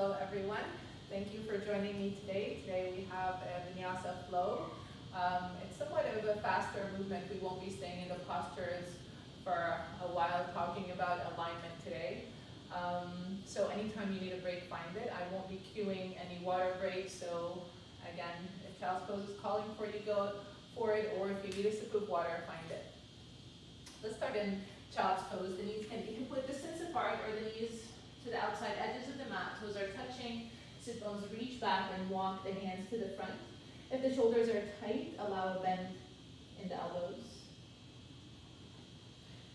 Hello everyone. Thank you for joining me today. Today we have a Vinyasa flow. It's somewhat of a faster movement. We won't be staying in the postures for a while talking about alignment today. So anytime you need a break, find it. I won't be cueing any water breaks. So again, if child's pose is calling for you, go for it. Or if you need a sip of water, find it. Let's start in child's pose. The knees can be hip-width distance apart, or the knees to the outside edges of the mat. Toes are touching. Sit bones reach back and walk the hands to the front. If the shoulders are tight, allow a bend in the elbows.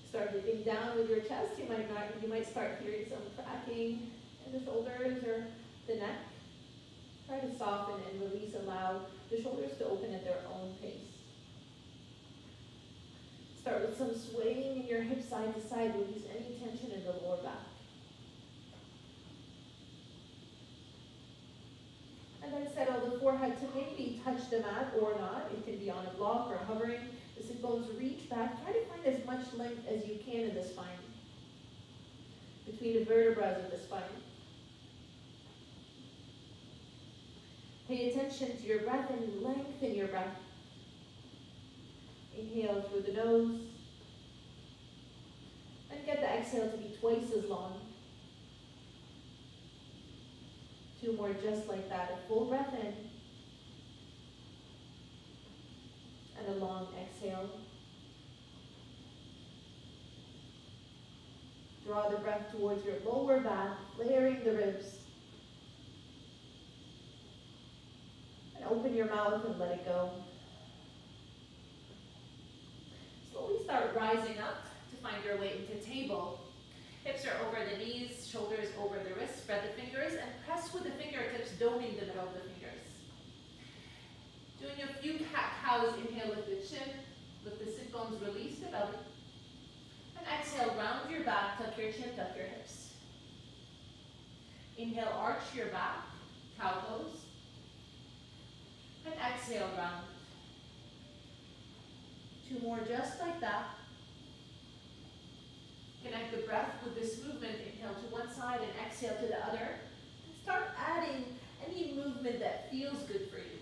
Start dipping down with your chest. You might start hearing some cracking in the shoulders or the neck. Try to soften and release. Allow the shoulders to open at their own pace. Start with some swaying in your hips side to side. Release any tension in the lower back. And then settle the forehead to maybe touch the mat or not. It can be on a block or hovering. The sit bones reach back. Try to find as much length as you can in the spine, between the vertebrae of the spine. Pay attention to your breath and lengthen your breath. Inhale through the nose. And get the exhale to be twice as long. Two more just like that. A full breath in. And a long exhale. Draw the breath towards your lower back, layering the ribs. And open your mouth and let it go. Slowly start rising up to find your way into table. Hips are over the knees, shoulders over the wrists. Spread the fingers and press with the fingertips, doming the middle of the fingers. Doing a few cat-cows. Inhale, lift the chin. Lift the sit bones, release the belly. And exhale, round your back, tuck your chin, tuck your hips. Inhale, arch your back, cow pose. And exhale, round. Two more just like that. Connect the breath with this movement. Inhale to one side and exhale to the other. And start adding any movement that feels good for you.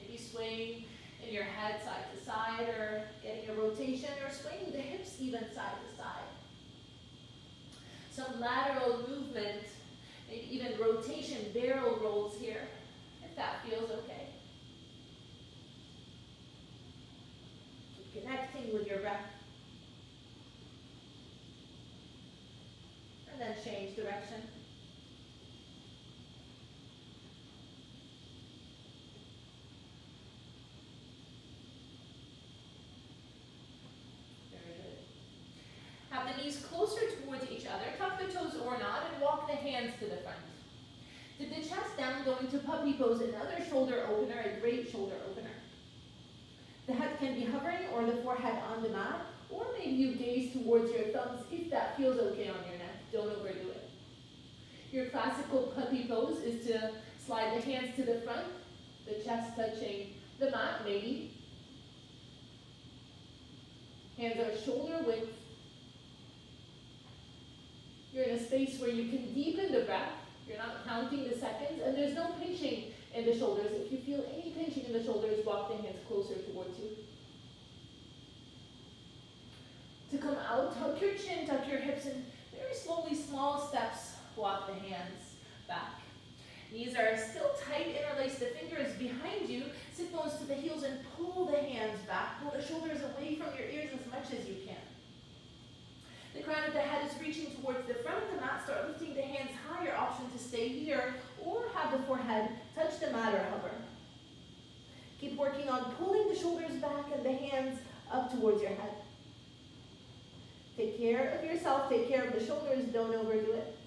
Maybe swaying in your head side to side, or getting a rotation, or swaying the hips even side to side. Some lateral movement, maybe even rotation, barrel rolls here, if that feels okay. Keep connecting with your breath. And then change direction. Very good. Have the knees closer towards each other. Tuck the toes or not, and walk the hands to the front. Dip the chest down, go into puppy pose. Another shoulder opener, a great shoulder opener. The head can be hovering or the forehead on the mat, or maybe you gaze towards your thumbs if that feels okay on your neck. Don't overdo it. Your classical puppy pose is to slide the hands to the front, the chest touching the mat, maybe. Hands are shoulder width. You're in a space where you can deepen the breath. You're not counting the seconds, and there's no pinching in the shoulders. If you feel any pinching in the shoulders, walk the hands closer towards you. To come out, tuck your chin, tuck your hips, and very slowly, small steps, walk the hands back. Knees are still tight, interlace the fingers behind you, sit bones to the heels, and pull the hands back. Pull the shoulders away from your ears as much as you can. The crown of the head is reaching towards the front of the mat. Start lifting the hands higher. Option to stay here, or have the forehead touch the mat or hover. Keep working on pulling the shoulders back and the hands up towards your head. Take care of yourself, take care of the shoulders, don't overdo it.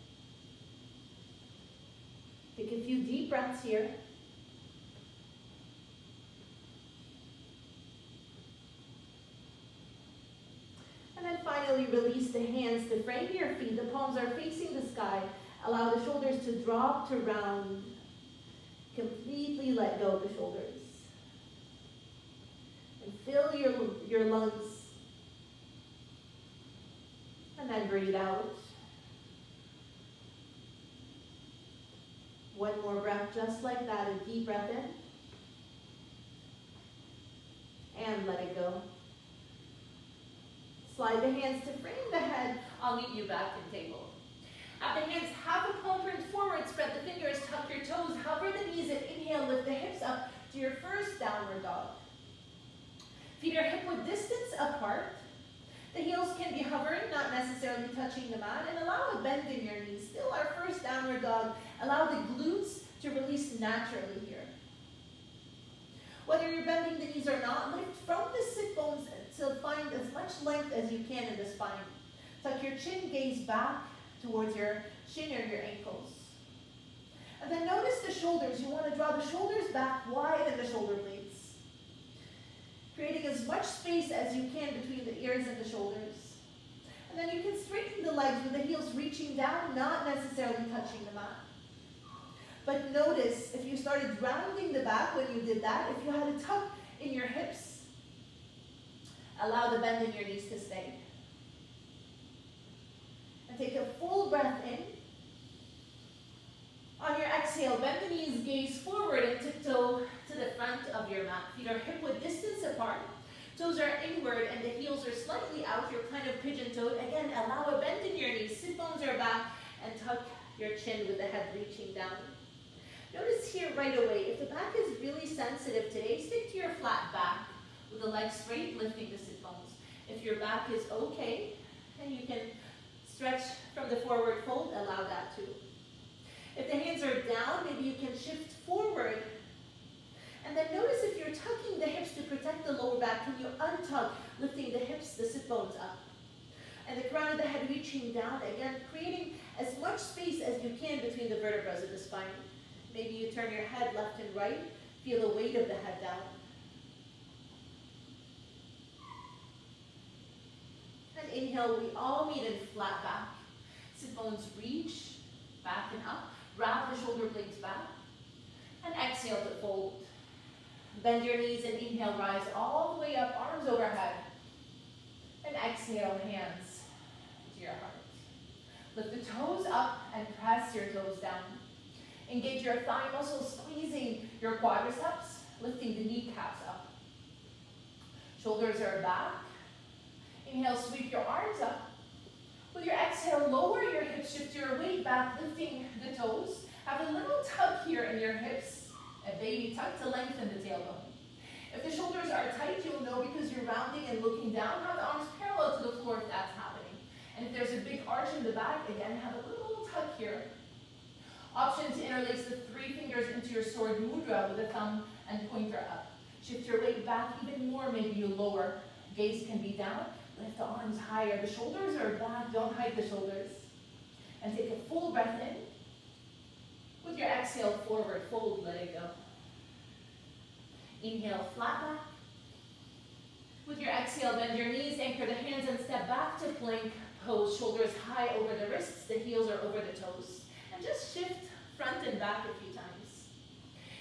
Take a few deep breaths here. And then finally release the hands to frame your feet. The palms are facing the sky. Allow the shoulders to drop to round. Completely let go of the shoulders. And fill your lungs. And then breathe out. One more breath just like that, a deep breath in. And let it go. Slide the hands to frame the head. I'll meet you back in table. Have the hands half a palm print forward, spread the fingers, tuck your toes, hover the knees, and inhale, lift the hips up to your first downward dog. Feet are hip-width distance apart. The heels can be hovering, not necessarily touching the mat, and allow a bend in your knees. Still our first downward dog. Allow the glutes to release naturally here. Whether you're bending the knees or not, lift from the sit bones to find as much length as you can in the spine. Tuck your chin, gaze back towards your shin or your ankles. And then notice the shoulders. You want to draw the shoulders back wide and the shoulder blades, creating as much space as you can between the ears and the shoulders. And then you can straighten the legs with the heels reaching down, not necessarily touching the mat. But notice if you started rounding the back when you did that, if you had a tuck in your hips, allow the bend in your knees to stay. And take a full breath in. On your exhale, bend the knees, gaze forward, and tiptoe to the front of your mat. Feet are hip-width distance apart. Toes are inward and the heels are slightly out. You're kind of pigeon-toed. Again, allow a bend in your knees. Sit bones are back and tuck your chin with the head reaching down. Notice here right away, if the back is really sensitive today, stick to your flat back with the legs straight, lifting the sit bones. If your back is okay, and you can stretch from the forward fold, allow that too. If the hands are down, maybe you can shift forward. And then notice if you're tucking the hips to protect the lower back, can you untuck, lifting the hips, the sit bones up. And the crown of the head reaching down, again, creating as much space as you can between the vertebrae of the spine. Maybe you turn your head left and right, feel the weight of the head down. And inhale, we all meet in flat back. Sit bones reach, back and up. Wrap the shoulder blades back. And exhale to fold. Bend your knees and inhale, rise all the way up, arms overhead. And exhale, hands to your heart. Lift the toes up and press your toes down. Engage your thigh muscles, squeezing your quadriceps, lifting the kneecaps up. Shoulders are back. Inhale, sweep your arms up. With your exhale, lower your hips, shift your weight back, lifting the toes. Have a little tuck here in your hips, a baby tuck to lengthen the tailbone. If the shoulders are tight, you'll know because you're rounding and looking down. Have the arms parallel to the floor if that's happening. And if there's a big arch in the back, again, have a little tuck here. Option to interlace the 3 fingers into your sword mudra with the thumb and pointer up. Shift your weight back even more, maybe you lower. Gaze can be down, lift the arms higher. The shoulders are back, don't hide the shoulders. And take a full breath in. With your exhale, forward fold, let it go. Inhale, flat back. With your exhale, bend your knees, anchor the hands and step back to plank pose. Shoulders high over the wrists, the heels are over the toes. And just shift front and back a few times.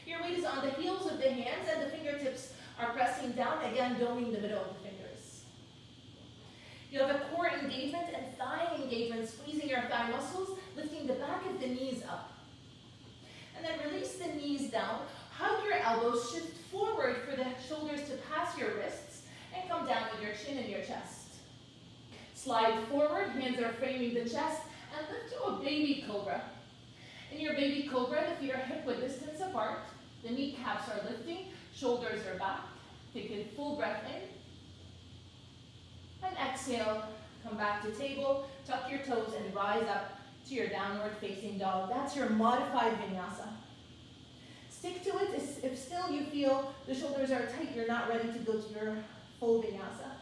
Your weight is on the heels of the hands and the fingertips are pressing down, again, doming the middle of the fingers. You have a core engagement and thigh engagement, squeezing your thigh muscles, lifting the back of the knees up. And then release the knees down, hug your elbows, shift forward for the shoulders to pass your wrists, and come down with your chin and your chest. Slide forward, hands are framing the chest, and lift to a baby cobra. In your baby cobra, the feet are hip-width distance apart. The kneecaps are lifting, shoulders are back. Take a full breath in. And exhale, come back to table, tuck your toes and rise up to your downward facing dog. That's your modified vinyasa. Stick to it if still you feel the shoulders are tight, you're not ready to go to your full vinyasa.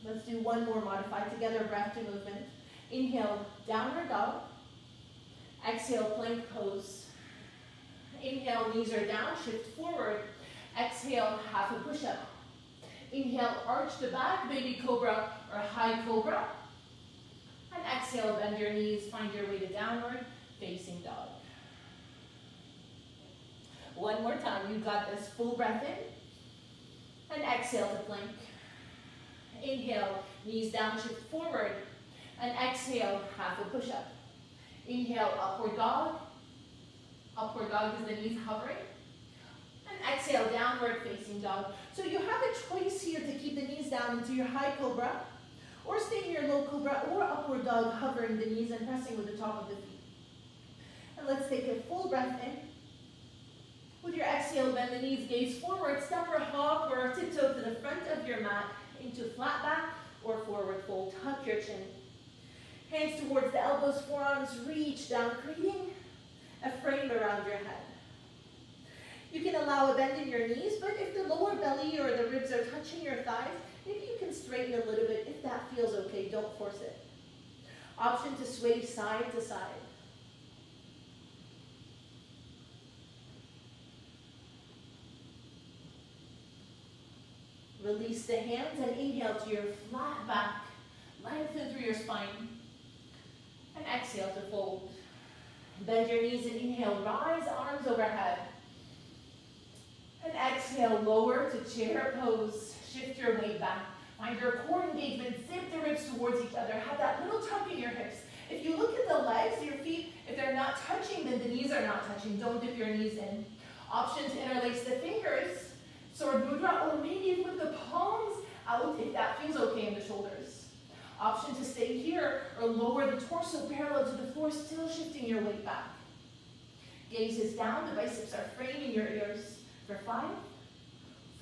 Let's do one more modified together, breath to movement. Inhale, downward dog. Exhale, plank pose. Inhale, knees are down, shift forward. Exhale, half a push-up. Inhale, arch the back, baby cobra or high cobra. And exhale, bend your knees, find your way to downward facing dog. One more time, you got this. Full breath in. And exhale to plank. Inhale, knees down, shift forward. And exhale, half a push-up. Inhale, upward dog. Upward dog is the knees hovering. And exhale, downward facing dog. So you have a choice here to keep the knees down into your high cobra, or stay in your low cobra, or upward dog, hovering the knees and pressing with the top of the feet. And let's take a full breath in. With your exhale, bend the knees, gaze forward, step or hop or tiptoe to the front of your mat into flat back or forward fold. Tuck your chin. Hands towards the elbows, forearms reach down, creating a frame around your head. You can allow a bend in your knees, but if the lower belly or the ribs are touching your thighs, maybe you can straighten a little bit. If that feels okay, don't force it. Option to sway side to side. Release the hands and inhale to your flat back. Lengthen through your spine. And exhale to fold. Bend your knees and inhale, rise arms overhead. And exhale, lower to chair pose. Shift your weight back. Find your core engagement, zip the ribs towards each other. Have that little tuck in your hips. If you look at the legs, your feet, if they're not touching, then the knees are not touching. Don't dip your knees in. Option to interlace the fingers. Sword mudra, or maybe with the palms out if that feels okay in the shoulders. Option to stay here or lower the torso parallel to the floor, still shifting your weight back. Gaze is down, the biceps are framing your ears. For 5,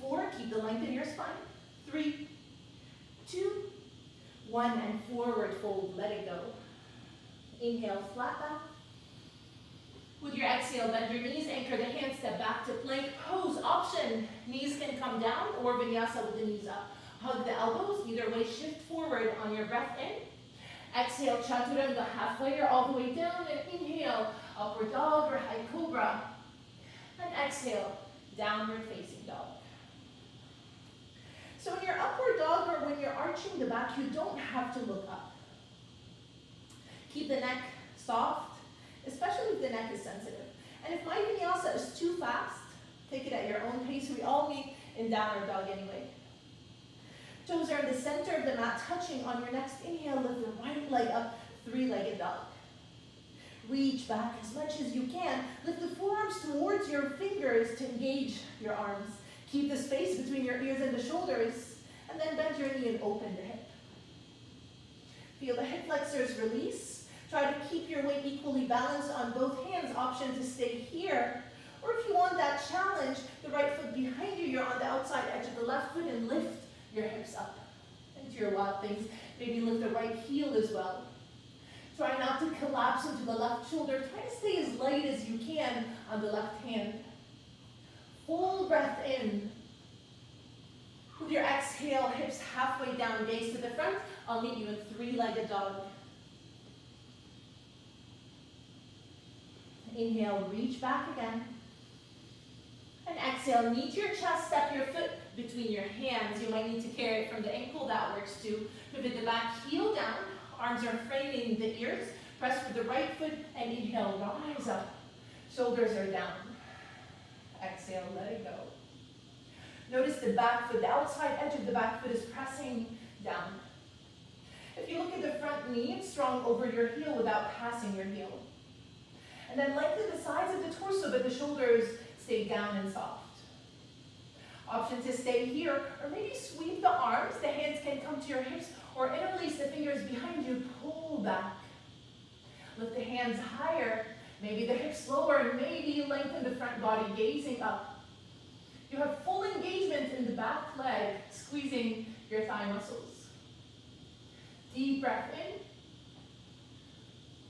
4, keep the length in your spine. 3, 2, 1, and forward fold, let it go. Inhale, flat back. With your exhale, bend your knees, anchor the hands, step back to plank pose. Option, knees can come down or vinyasa with the knees up. Hug the elbows, either way, shift forward on your breath in. Exhale, chaturanga, halfway or all the way down, and inhale, upward dog or high cobra. And exhale, downward facing dog. So in your upward dog or when you're arching the back, you don't have to look up. Keep the neck soft, especially if the neck is sensitive. And if my vinyasa is too fast, take it at your own pace. We all meet in downward dog anyway. Toes are in the center of the mat, touching on your next inhale. Lift the right leg up, three-legged dog. Reach back as much as you can. Lift the forearms towards your fingers to engage your arms. Keep the space between your ears and the shoulders, and then bend your knee and open the hip. Feel the hip flexors release. Try to keep your weight equally balanced on both hands. Option to stay here. Or if you want that challenge, the right foot behind you, you're on the outside edge of the left foot and lift your hips up into your wild things. Maybe lift the right heel as well. Try not to collapse into the left shoulder. Try to stay as light as you can on the left hand. Full breath in. With your exhale, hips halfway down, gaze to the front. I'll meet you in three-legged dog. Inhale, reach back again. And exhale, knee to your chest, step your foot between your hands. You might need to carry it from the ankle, that works too. Pivot the back heel down, arms are framing the ears. Press with the right foot and inhale, rise up. Shoulders are down. Exhale, let it go. Notice the back foot, the outside edge of the back foot is pressing down. If you look at the front knee, it's strong over your heel without passing your heel. And then lengthen the sides of the torso, but the shoulders stay down and soft. Option to stay here, or maybe sweep the arms. The hands can come to your hips, or interlace the fingers behind you, pull back. Lift the hands higher, maybe the hips lower, and maybe lengthen the front body, gazing up. You have full engagement in the back leg, squeezing your thigh muscles. Deep breath in.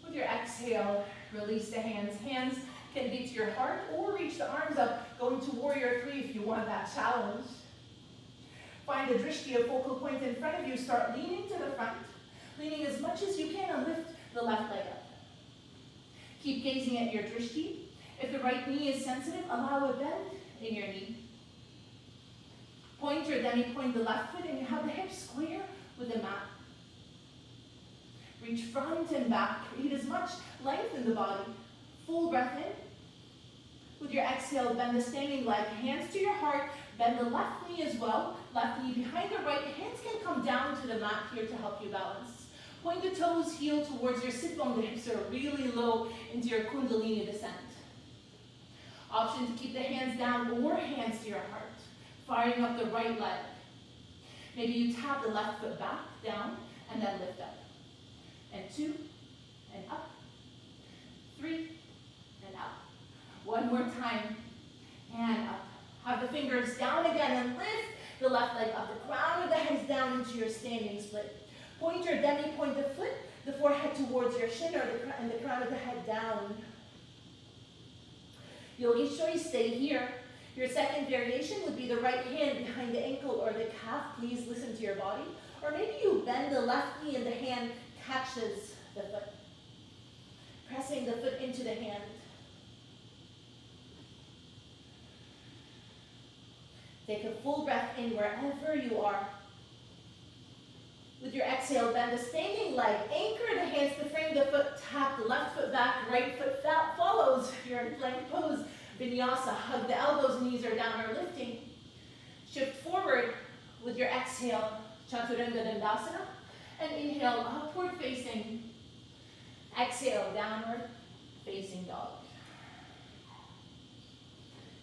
With your exhale, release the hands. Hands can be to your heart or reach the arms up, going to warrior 3 if you want that challenge. Find a drishti, a focal point in front of you. Start leaning to the front, leaning as much as you can, and lift the left leg up. Keep gazing at your drishti. If the right knee is sensitive, allow a bend in your knee. Point or demi-point the left foot, and you have the hips square with the mat. Reach front and back. Create as much length in the body. Full breath in. With your exhale, bend the standing leg. Hands to your heart. Bend the left knee as well. Left knee behind the right. Hands can come down to the mat here to help you balance. Point the toes, heel towards your sit bone. The hips are really low into your kundalini descent. Option to keep the hands down or hands to your heart. Firing up the right leg. Maybe you tap the left foot back, down, and then lift up. And 2, and up. 3, and up. One more time, and up. Have the fingers down again and lift the left leg up. The crown of the head is down into your standing split. Point your demi, point the foot, the forehead towards your shin, and the crown of the head down. Yogi choice, stay here. Your second variation would be the right hand behind the ankle or the calf. Please listen to your body. Or maybe you bend the left knee and the hand catches the foot. Pressing the foot into the hand. Take a full breath in wherever you are. With your exhale, bend the standing leg. Anchor the hands to frame the foot. Tap the left foot back, right foot follows. You're in plank pose. Vinyasa, hug the elbows, knees are down or lifting. Shift forward with your exhale, Chaturanga Dandasana, and inhale, upward facing. Exhale, downward facing dog.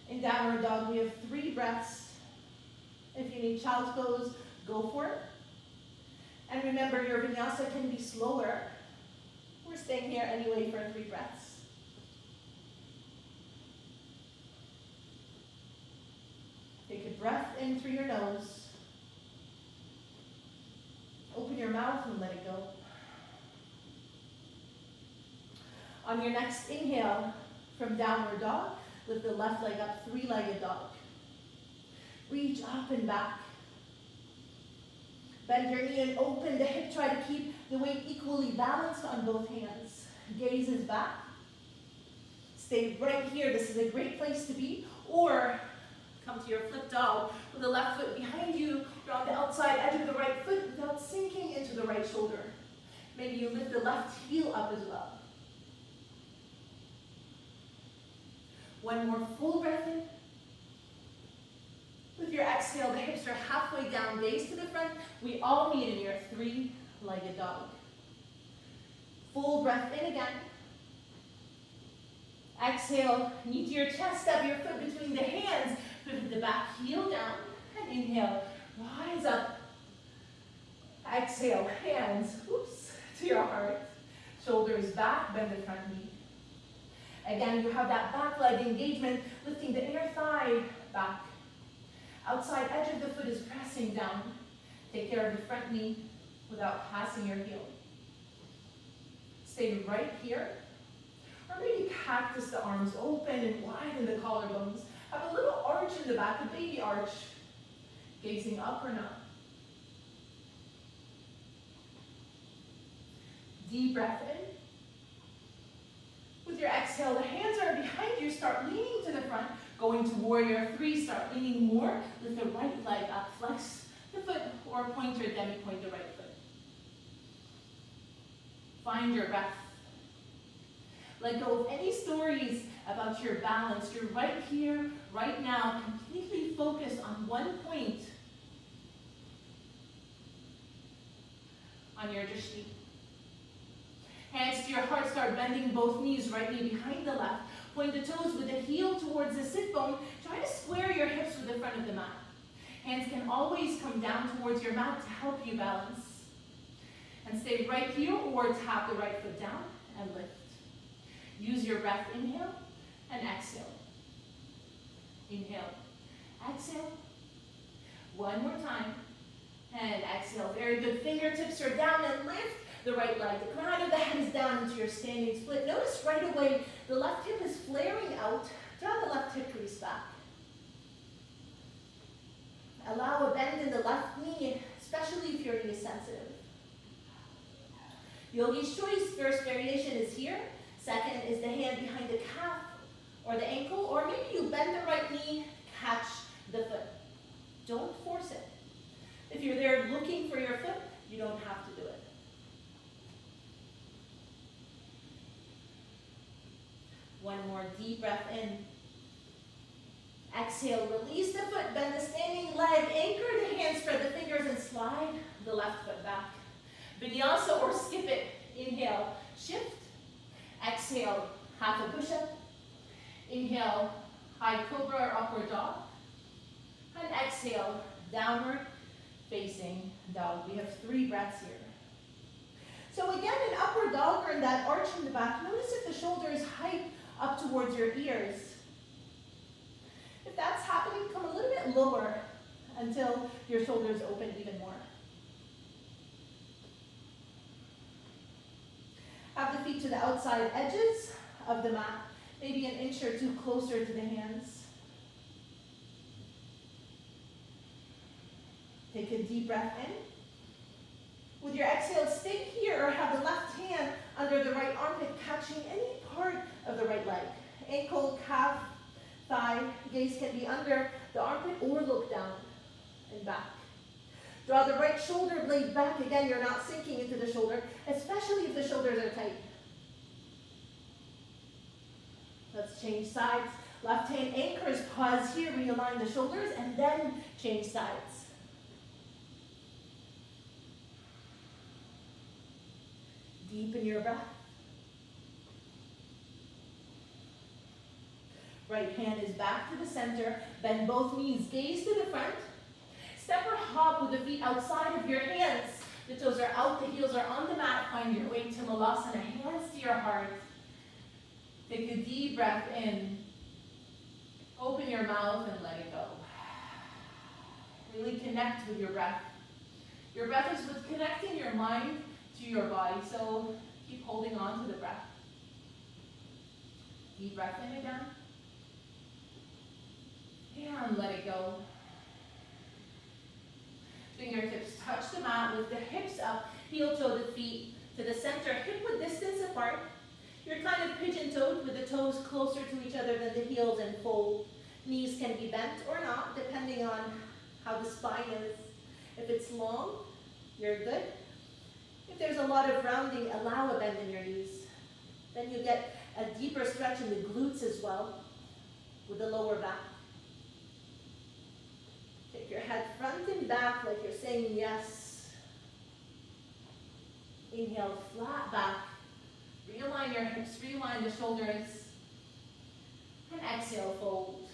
In downward dog, we have 3 breaths. If you need child's pose, go for it. And remember, your vinyasa can be slower. We're staying here anyway for 3 breaths. Take a breath in through your nose. Open your mouth and let it go. On your next inhale, from downward dog, lift the left leg up, 3-legged dog. Reach up and back. Bend your knee and open the hip. Try to keep the weight equally balanced on both hands. Gaze is back. Stay right here. This is a great place to be. Or come to your flip dog with the left foot behind you. You're on the outside edge of the right foot without sinking into the right shoulder. Maybe you lift the left heel up as well. One more full breath in. With your exhale, the hips are halfway down, gaze to the front. We all meet in your 3-legged dog. Full breath in again. Exhale, knee to your chest, step your foot between the hands, pivot the back heel down, and inhale, rise up. Exhale, hands, to your heart. Shoulders back, bend the front knee. Again, you have that back leg engagement, lifting the inner thigh back. Outside edge of the foot is pressing down. Take care of the front knee without passing your heel. Stay right here. Or maybe cactus the arms open and widen the collarbones. Have a little arch in the back, a baby arch. Gazing up or not. Deep breath in. With your exhale, the hands are behind you. Start leaning to the front. Going to warrior 3, start leaning more. Lift the right leg up, flex the foot, or point your demi-point the right foot. Find your breath. Let go of any stories about your balance. You're right here, right now, completely focused on one point on your drishti. Hands to your heart, start bending both knees, right knee behind the left. Point the toes with the heel towards the sit bone. Try to square your hips with the front of the mat. Hands can always come down towards your mat to help you balance. And stay right here or tap the right foot down and lift. Use your breath, inhale and exhale. Inhale, exhale. One more time. And exhale. Very good. Fingertips are down and lift the right leg. The crown of the head is down into your standing split. Notice right away the left hip is flaring out. Draw the left hip crease back. Allow a bend in the left knee, especially if you're knee sensitive. Yogi's choice, first variation is here. Second is the hand behind the calf or the ankle, or maybe you bend the right knee, catch the foot. Don't force it. If you're there looking for your foot, you don't have to do it. One more deep breath in. Exhale, release the foot, bend the standing leg, anchor the hands, spread the fingers, and slide the left foot back. Vinyasa or skip it. Inhale, shift. Exhale, half a push-up. Inhale, high cobra or upward dog. And exhale, downward facing dog. We have 3 breaths here. So again, in upward dog or in that arch in the back, notice if the shoulders hike up towards your ears. If that's happening, come a little bit lower until your shoulders open even more. Have the feet to the outside edges of the mat, maybe an inch or 2 closer to the hands. Take a deep breath in. With your exhale, stay here or have the left hand under the right armpit, catching any part of the right leg. Ankle, calf, thigh, gaze can be under the armpit or look down and back. Draw the right shoulder blade back. Again, you're not sinking into the shoulder, especially if the shoulders are tight. Let's change sides. Left hand anchors, pause here, realign the shoulders, and then change sides. Deepen your breath. Right hand is back to the center. Bend both knees, gaze to the front. Step or hop with the feet outside of your hands. The toes are out, the heels are on the mat. Find your way to Malasana, hands to your heart. Take a deep breath in. Open your mouth and let it go. Really connect with your breath. Your breath is what's connecting your mind to your body, so keep holding on to the breath. Deep breath in again. And let it go. Fingertips touch the mat, lift the hips up, heel toe the feet to the center, hip width distance apart. You're kind of pigeon-toed with the toes closer to each other than the heels and fold. Knees can be bent or not, depending on how the spine is. If it's long, you're good. If there's a lot of rounding, allow a bend in your knees. Then you get a deeper stretch in the glutes as well, with the lower back. Take your head front and back like you're saying yes. Inhale, flat back. Realign your hips, realign the shoulders. And exhale, fold.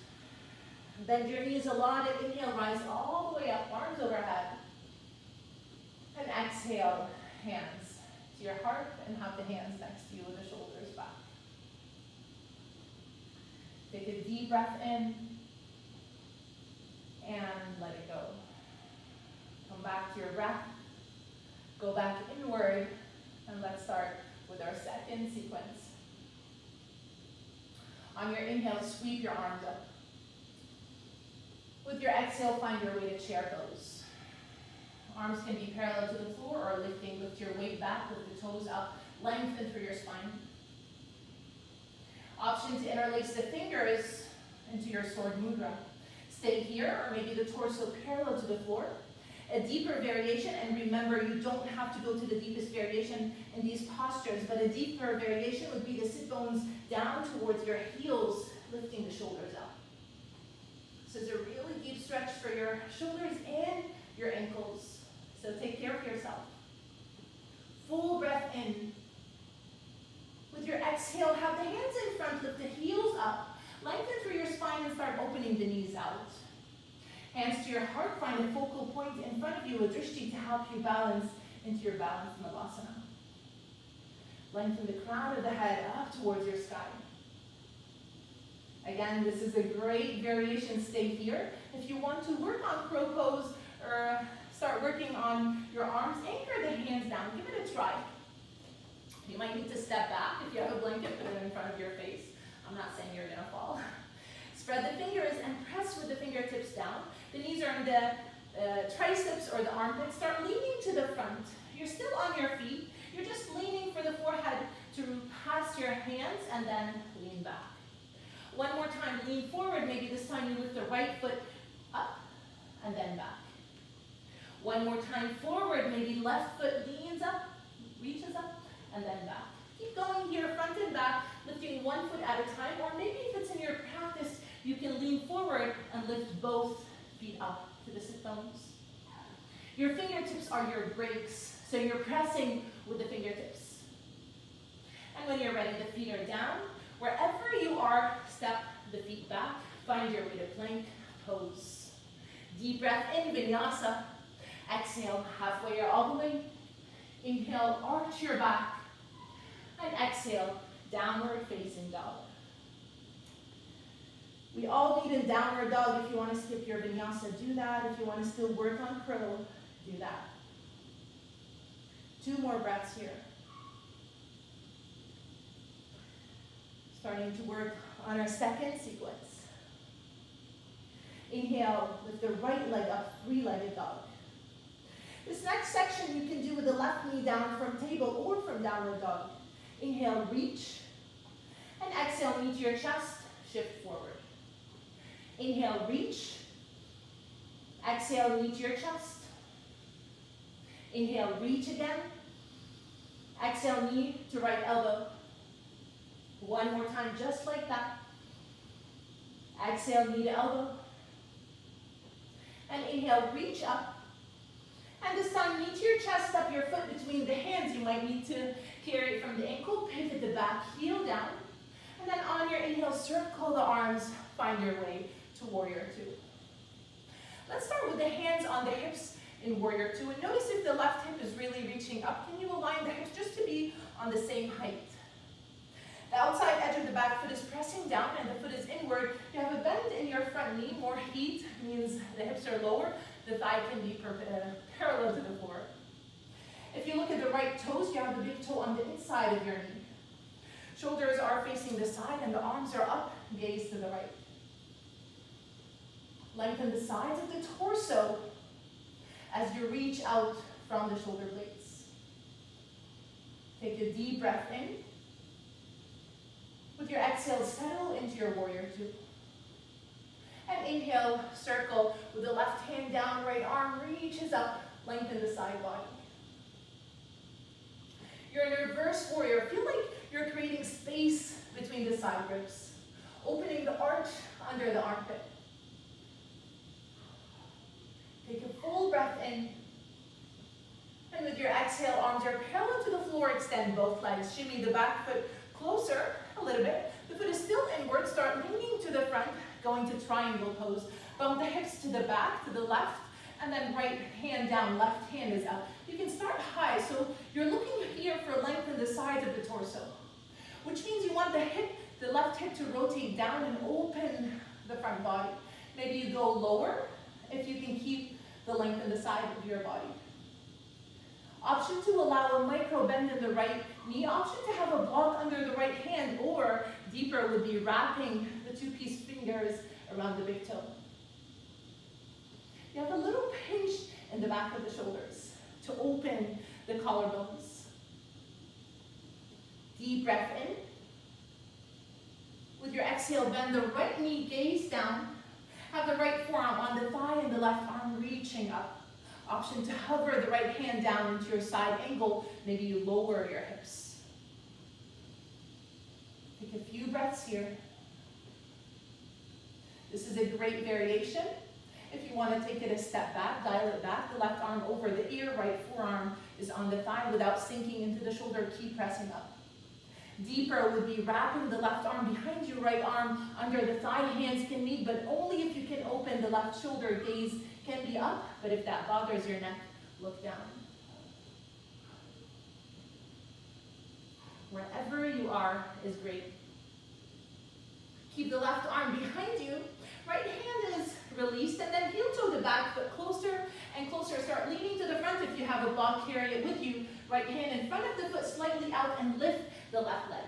Bend your knees a lot and inhale, rise all the way up, arms overhead. And exhale, hands to your heart and have the hands next to you with the shoulders back. Take a deep breath in. And let it go. Come back to your breath. Go back inward. And let's start with our second sequence. On your inhale, sweep your arms up. With your exhale, find your way to chair pose. Arms can be parallel to the floor or lifting. Lift your weight back, lift the toes up, lengthen through your spine. Option to interlace the fingers into your sword mudra. Stay here, or maybe the torso parallel to the floor. A deeper variation, and remember, you don't have to go to the deepest variation in these postures, but a deeper variation would be the sit bones down towards your heels, lifting the shoulders up. This is a really deep stretch for your shoulders and your ankles. So take care of yourself. Full breath in. With your exhale, have the hands in front, lift the heels up. Lengthen through your spine and start opening the knees out. Hands to your heart, find a focal point in front of you, a drishti, to help you balance into your balanced malasana. Lengthen the crown of the head up towards your sky. Again, this is a great variation. Stay here. If you want to work on crow pose or start working on your arms, anchor the hands down. Give it a try. You might need to step back. If you have a blanket, put it in front of your face. I'm not saying you're gonna fall. Spread the fingers and press with the fingertips down. The knees are in the triceps or the armpits. Start leaning to the front. You're still on your feet. You're just leaning for the forehead to pass your hands and then lean back. One more time, lean forward. Maybe this time you lift the right foot up and then back. One more time forward. Maybe left foot leans up, reaches up, and then back. Keep going here, front and back, lifting one foot at a time, or maybe if it's in your practice, you can lean forward and lift both feet up to the sit bones. Your fingertips are your brakes, So you're pressing with the fingertips. And when you're ready, the feet are down. Wherever you are, step the feet back. Find your way to plank pose. Deep breath in, Vinyasa. Exhale, halfway or all the way. Inhale, arch your back. And exhale, downward facing dog. We all need a downward dog. If you want to skip your Vinyasa, do that. If you want to still work on crow, do that. 2 more breaths here. Starting to work on our second sequence. Inhale, lift the right leg up, 3-legged dog. This next section you can do with the left knee down from table or from downward dog. Inhale, reach. And exhale, knee to your chest, shift forward. Inhale, reach. Exhale, knee to your chest. Inhale, reach again. Exhale, knee to right elbow. 1 more time, just like that. Exhale, knee to elbow. And inhale, reach up. And this time, knee to your chest, step your foot between the hands. You might need to carry it from the ankle, pivot the back heel down. And then on your inhale, circle the arms, find your way to Warrior 2. Let's start with the hands on the hips in Warrior 2. And notice if the left hip is really reaching up, can you align the hips just to be on the same height? The outside edge of the back foot is pressing down and the foot is inward. You have a bend in your front knee. More heat means the hips are lower. The thigh can be parallel to the floor. If you look at the right toes, you have the big toe on the inside of your knee. Shoulders are facing the side and the arms are up, gaze to the right. Lengthen the sides of the torso as you reach out from the shoulder blades. Take a deep breath in. With your exhale, settle into your Warrior 2. And inhale, circle with the left hand down, right arm reaches up, lengthen the side body. You're in reverse warrior. Feel like you're creating space between the side ribs, opening the arch under the armpit. Take a full breath in. And with your exhale, arms are parallel to the floor, extend both legs. Shimmy the back foot closer a little bit. The foot is still inward, start leaning to the front, going to triangle pose. Bump the hips to the back, to the left, and then right hand down, left hand is up. You can start high, so you're looking here for length in the sides of the torso, which means you want the left hip to rotate down and open the front body. Maybe you go lower if you can keep the length in the side of your body. Option to allow a micro bend in the right knee. Option to have a block under the right hand, or deeper would be wrapping the 2-piece fingers around the big toe. You have a little pinch in the back of the shoulders to open the collarbones. Deep breath in. With your exhale, bend the right knee, gaze down. Have the right forearm on the thigh and the left arm reaching up. Option to hover the right hand down into your side angle. Maybe you lower your hips. Take a few breaths here. This is a great variation. If you want to take it a step back, dial it back. The left arm over the ear, right forearm is on the thigh without sinking into the shoulder. Keep pressing up. Deeper would be wrapping the left arm behind you, right arm under the thigh. Hands can meet, but only if you can open the left shoulder. Gaze can be up, but if that bothers your neck, look down. Wherever you are is great. Keep the left arm behind you. Right hand is released, and then heel toe the back foot closer and closer. Start leaning to the front. If you have a block, carry it with you. Right hand in front of the foot, slightly out, and lift the left leg.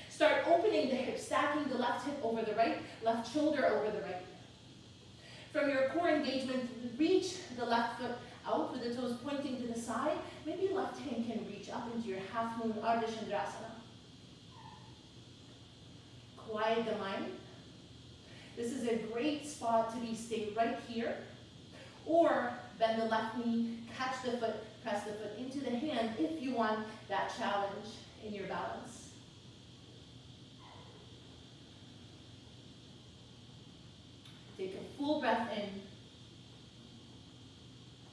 Start opening the hip, stacking the left hip over the right, left shoulder over the right. From your core engagement, reach the left foot out with the toes pointing to the side. Maybe left hand can reach up into your half moon Ardha Chandrasana. Quiet the mind. This is a great spot to be stay right here. Or bend the left knee, catch the foot, press the foot into the hand if you want that challenge in your balance. Take a full breath in.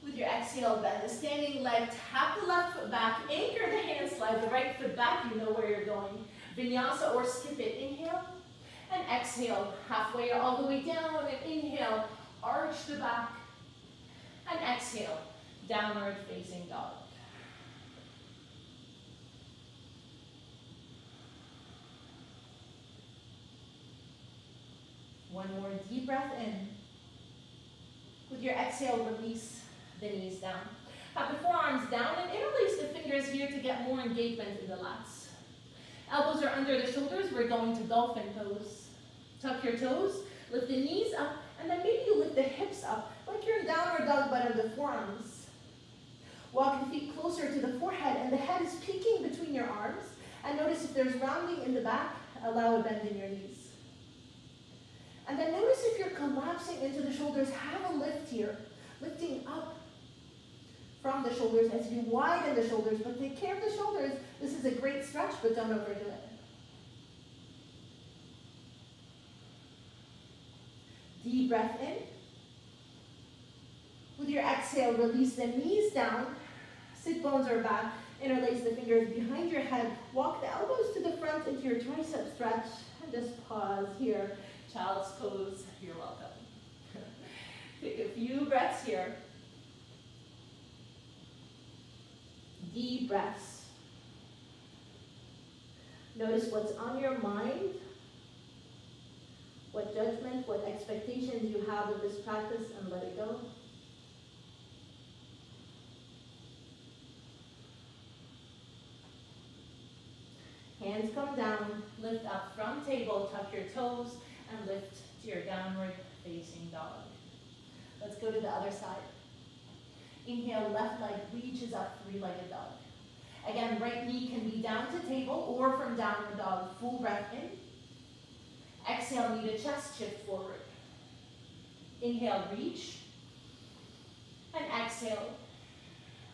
With your exhale, exhale, bend the standing leg, tap the left foot back, anchor the hand, slide the right foot back, you know where you're going. Vinyasa or skip it, inhale, and exhale, halfway or all the way down, and inhale, arch the back, and exhale, downward facing dog. One more deep breath in. With your exhale, release the knees down. Have the forearms down and interlace the fingers here to get more engagement in the lats. Elbows are under the shoulders. We're going to dolphin pose. Tuck your toes, lift the knees up, and then maybe you lift the hips up like you're in downward dog but on the forearms. Walk the feet closer to the forehead and the head is peeking between your arms. And notice if there's rounding in the back, allow a bend in your knees. And then notice if you're collapsing into the shoulders, have a lift here, lifting up from the shoulders as you widen the shoulders, but take care of the shoulders. This is a great stretch, but don't overdo it. Deep breath in. With your exhale, release the knees down, sit bones are back, interlace the fingers behind your head, walk the elbows to the front into your tricep stretch, and just pause here. Child's pose, you're welcome. Take a few breaths here. Deep breaths. Notice what's on your mind, what judgment, what expectations you have of this practice, and let it go. Hands come down, lift up from table, tuck your toes, and lift to your downward facing dog. Let's go to the other side. Inhale, left leg reaches up, three-legged dog. Again, right knee can be down to table or from downward dog. Full breath in. Exhale, knee to chest, shift forward. Inhale, reach. And exhale.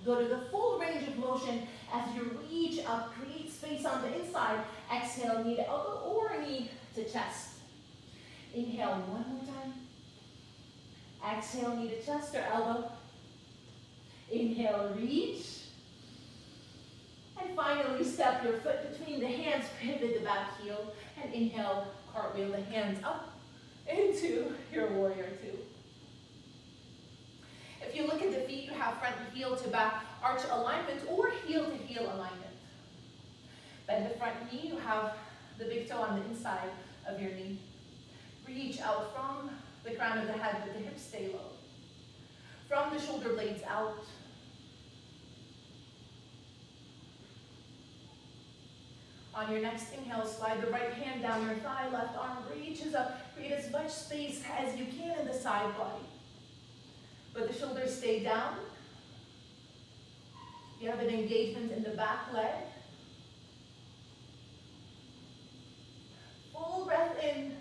Go to the full range of motion as you reach up, create space on the inside. Exhale, knee to elbow or knee to chest. Inhale, one more time. Exhale, knee to chest or elbow. Inhale, reach. And finally, step your foot between the hands, pivot the back heel, and inhale, cartwheel the hands up into your warrior two. If you look at the feet, you have front heel to back arch alignment or heel to heel alignment. Bend the front knee, you have the big toe on the inside of your knee. Reach out from the crown of the head, but the hips stay low. From the shoulder blades out. On your next inhale, slide the right hand down your thigh, left arm reaches up. Create as much space as you can in the side body. But the shoulders stay down. You have an engagement in the back leg. Full breath in.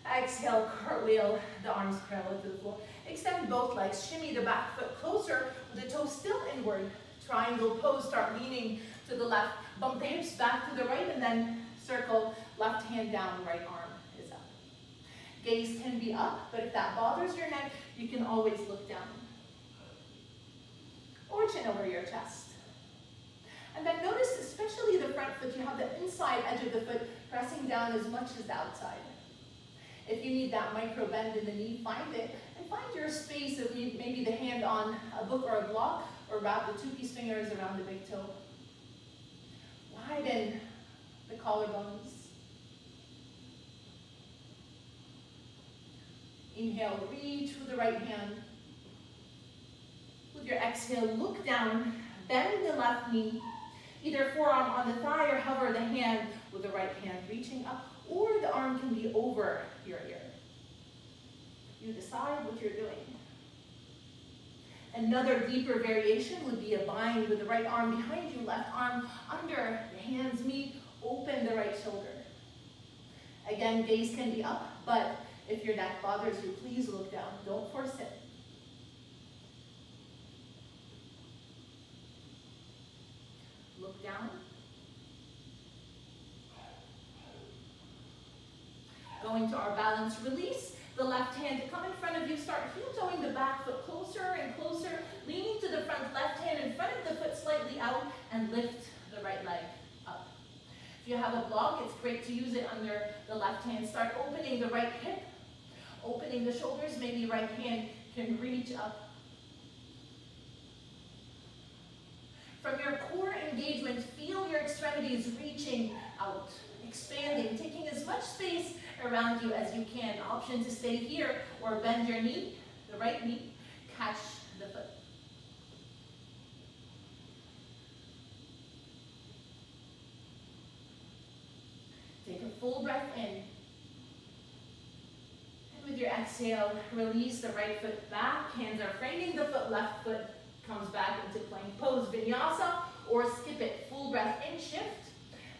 Exhale, cartwheel, the arms parallel to the floor. Extend both legs, shimmy the back foot closer with the toes still inward. Triangle pose, start leaning to the left. Bump the hips back to the right and then circle, left hand down, right arm is up. Gaze can be up, but if that bothers your neck, you can always look down. Or chin over your chest. And then notice, especially the front foot, you have the inside edge of the foot pressing down as much as the outside. If you need that micro bend in the knee, find it, and find your space of maybe the hand on a book or a block, or wrap the two-piece fingers around the big toe. Widen the collarbones. Inhale, reach with the right hand. With your exhale, look down, bend the left knee. Either forearm on the thigh or hover the hand with the right hand reaching up, or the arm can be over your ear. You decide what you're doing. Another deeper variation would be a bind with the right arm behind you, left arm under, the hands meet, open the right shoulder. Again, gaze can be up, but if your neck bothers you, please look down. Don't force it. Look down. Going to our balance release. the left hand to come in front of you. Start heel-toeing the back foot closer and closer, leaning to the front, left hand in front of the foot slightly out, and lift the right leg up. If you have a block, it's great to use it under the left hand. Start opening the right hip, opening the shoulders, maybe right hand can reach up. From your core engagement, feel your extremities reaching out, expanding, taking as much space around you as you can. Option to stay here or bend your knee, the right knee, catch the foot. Take a full breath in. And with your exhale, release the right foot back. Hands are framing the foot, left foot comes back into plank pose, vinyasa, or skip it. Full breath in, shift.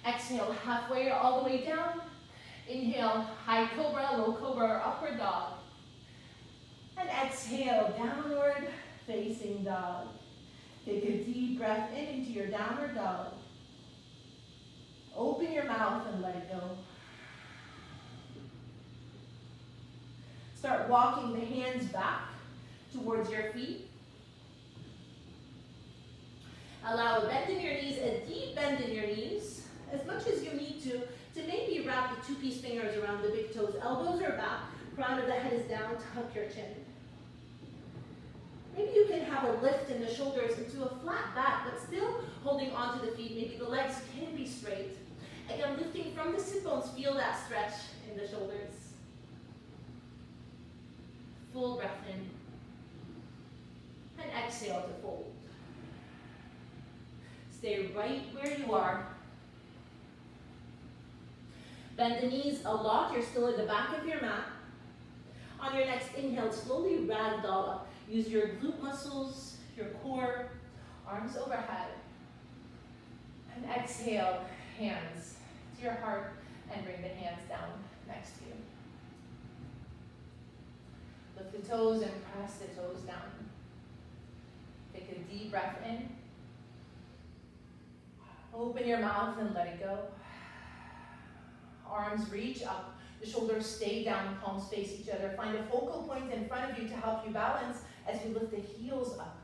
Exhale, halfway or all the way down. Inhale, high cobra, low cobra, or upward dog. And exhale, downward facing dog. Take a deep breath in into your downward dog. Open your mouth and let it go. Start walking the hands back towards your feet. Allow a bend in your knees, a deep bend in your knees, as much as you need to maybe wrap the two-piece fingers around the big toes. Elbows are back, crown of the head is down, tuck your chin. Maybe you can have a lift in the shoulders into a flat back, but still holding onto the feet. Maybe the legs can be straight. Again, lifting from the sit bones, feel that stretch in the shoulders. Full breath in. And exhale to fold. Stay right where you are. Bend the knees a lot. You're still in the back of your mat. On your next inhale, slowly ragdoll up. Use your glute muscles, your core, arms overhead. And exhale, hands to your heart, and bring the hands down next to you. Lift the toes and press the toes down. Take a deep breath in. Open your mouth and let it go. Arms reach up. The shoulders stay down, palms face each other. Find a focal point in front of you to help you balance as you lift the heels up.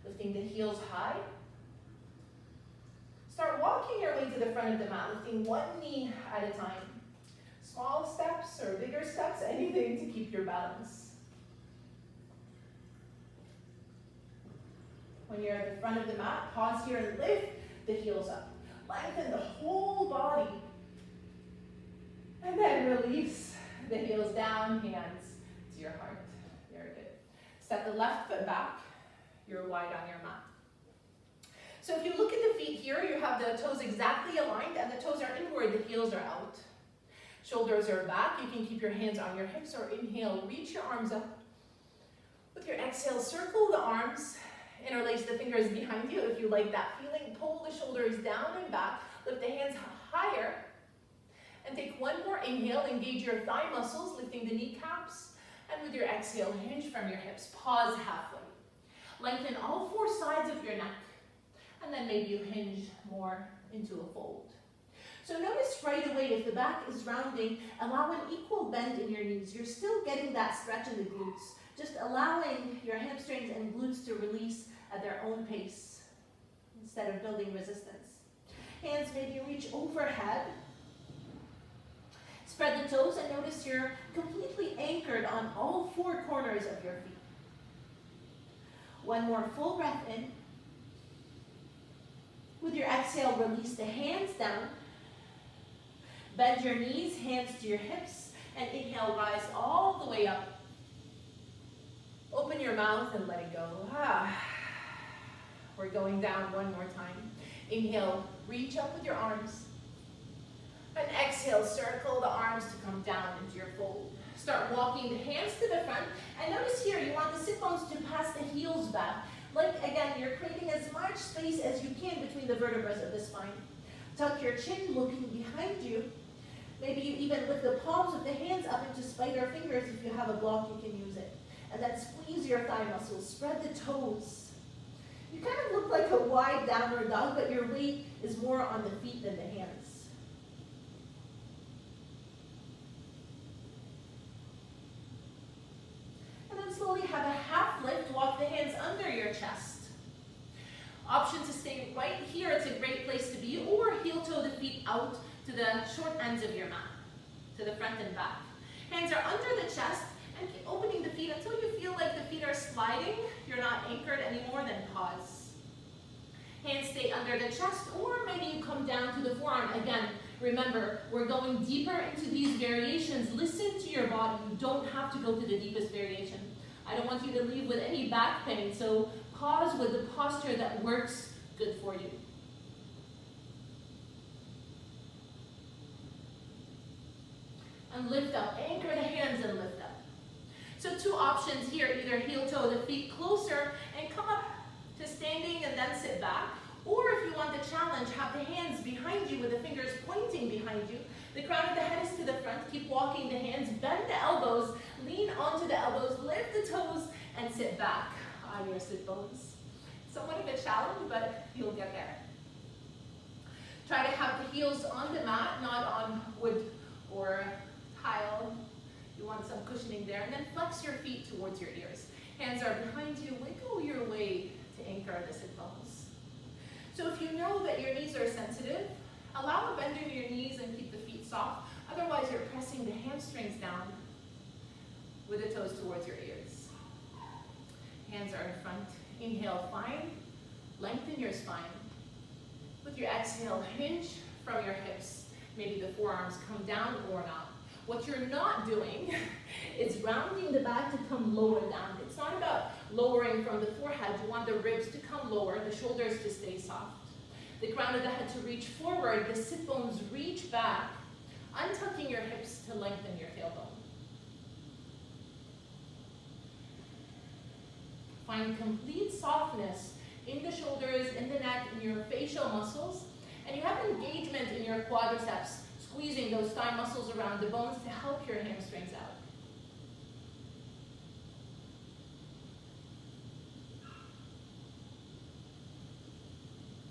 Lifting the heels high. Start walking your way to the front of the mat, lifting one knee at a time. Small steps or bigger steps, anything to keep your balance. When you're at the front of the mat, pause here and lift the heels up. Lengthen the whole body. And then release the heels down, hands to your heart. Very good. Step the left foot back. You're wide on your mat. So if you look at the feet here, you have the toes exactly aligned and the toes are inward, the heels are out. Shoulders are back. You can keep your hands on your hips or inhale, reach your arms up. With your exhale, circle the arms, interlace the fingers behind you if you like that feeling. Pull the shoulders down and back. Lift the hands higher. And take one more inhale, engage your thigh muscles, lifting the kneecaps. And with your exhale, hinge from your hips. Pause halfway. Lengthen all four sides of your neck. And then maybe you hinge more into a fold. So notice right away, if the back is rounding, allow an equal bend in your knees. You're still getting that stretch in the glutes. Just allowing your hamstrings and glutes to release at their own pace instead of building resistance. Hands maybe reach overhead. Spread the toes and notice you're completely anchored on all four corners of your feet. One more full breath in. With your exhale, release the hands down. Bend your knees, hands to your hips, and inhale, rise all the way up. Open your mouth and let it go. We're going down one more time. Inhale, reach up with your arms. And exhale, circle the arms to come down into your fold. Start walking the hands to the front. And notice here, you want the sit bones to pass the heels back. Like, again, you're creating as much space as you can between the vertebrae of the spine. Tuck your chin, looking behind you. Maybe you even lift the palms of the hands up into spider fingers. If you have a block, you can use it. And then squeeze your thigh muscles. Spread the toes. You kind of look like a wide downward dog, but your weight is more on the feet than the hands. Option to stay right here, it's a great place to be, or heel toe the feet out to the short ends of your mat, to the front and back. Hands are under the chest, and keep opening the feet until you feel like the feet are sliding. You're not anchored anymore, then pause. Hands stay under the chest, or maybe you come down to the forearm. Again, remember, we're going deeper into these variations. Listen to your body. You don't have to go to the deepest variation. I don't want you to leave with any back pain, so pause with the posture that works good for you. And lift up. Anchor the hands and lift up. So two options here, either heel toe the feet closer and come up to standing and then sit back, or if you want the challenge, have the hands behind you with the fingers pointing behind you. The crown of the head is to the front. Keep walking the hands, bend the elbows, lean onto the elbows, lift the toes, and sit back on your sit bones. Somewhat of a challenge, but you'll get there. Try to have the heels on the mat, not on wood or tile. You want some cushioning there, and then flex your feet towards your ears. Hands are behind you. Wiggle your way to anchor the sit bones. So if you know that your knees are sensitive, allow a bend in your knees and keep the feet soft. Otherwise, you're pressing the hamstrings down with the toes towards your ears. Hands are in front. Inhale, find, lengthen your spine. With your exhale, hinge from your hips. Maybe the forearms come down or not. What you're not doing is rounding the back to come lower down. It's not about lowering from the forehead. You want the ribs to come lower, the shoulders to stay soft. The crown of the head to reach forward, the sit bones reach back, untucking your hips to lengthen your tailbone. Find complete softness in the shoulders, in the neck, in your facial muscles, and you have engagement in your quadriceps, squeezing those thigh muscles around the bones to help your hamstrings out.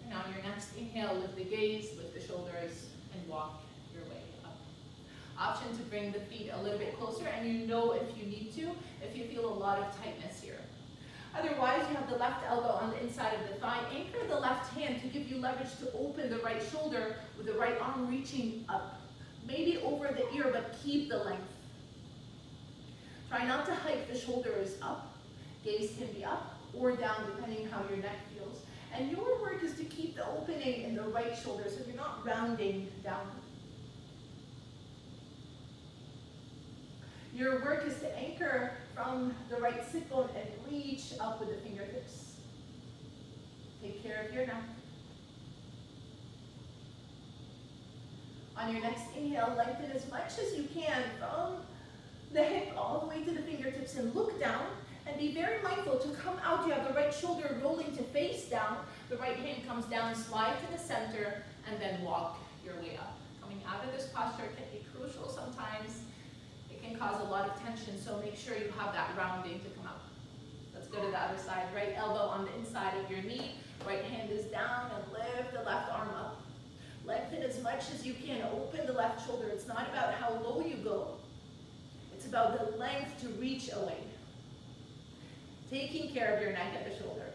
And on your next inhale, lift the gaze, lift the shoulders, and walk your way up. Option to bring the feet a little bit closer, and you know if you need to, if you feel a lot of tightness here. Otherwise, you have the left elbow on the inside of the thigh. Anchor the left hand to give you leverage to open the right shoulder with the right arm reaching up. Maybe over the ear, but keep the length. Try not to hike the shoulders up. Gaze can be up or down depending how your neck feels. And your work is to keep the opening in the right shoulder so you're not rounding down. Your work is to anchor from the right sit bone and reach up with the fingertips. Take care of your neck. On your next inhale, lengthen as much as you can from the hip all the way to the fingertips and look down, and be very mindful to come out. You have the right shoulder rolling to face down. The right hand comes down, slide to the center, and then walk your way up. Coming out of this posture can be crucial sometimes. It can cause a lot of tension, so make sure you have that rounding to come up. Let's go to the other side. Right elbow on the inside of your knee. Right hand is down, and lift the left arm up. Lengthen as much as you can. Open the left shoulder. It's not about how low you go. It's about the length to reach away. Taking care of your neck and the shoulder.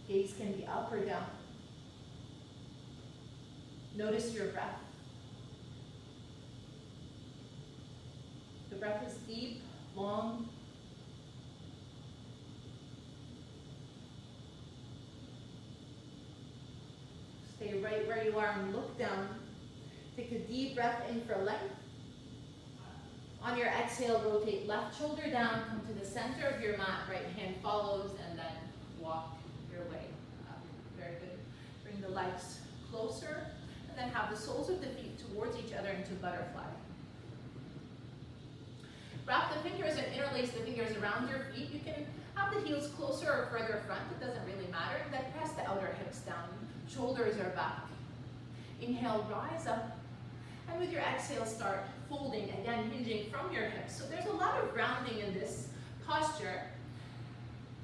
Gaze can be up or down. Notice your breath. The breath is deep, long. Stay right where you are and look down. Take a deep breath in for length. On your exhale, rotate left shoulder down, come to the center of your mat, right hand follows, and then walk your way up. Very good. Bring the legs closer, and then have the soles of the feet towards each other into butterfly. Wrap the fingers and interlace the fingers around your feet. You can have the heels closer or further front, it doesn't really matter. And then press the outer hips down. Shoulders are back. Inhale, rise up. And with your exhale, start folding, again hinging from your hips. So there's a lot of grounding in this posture.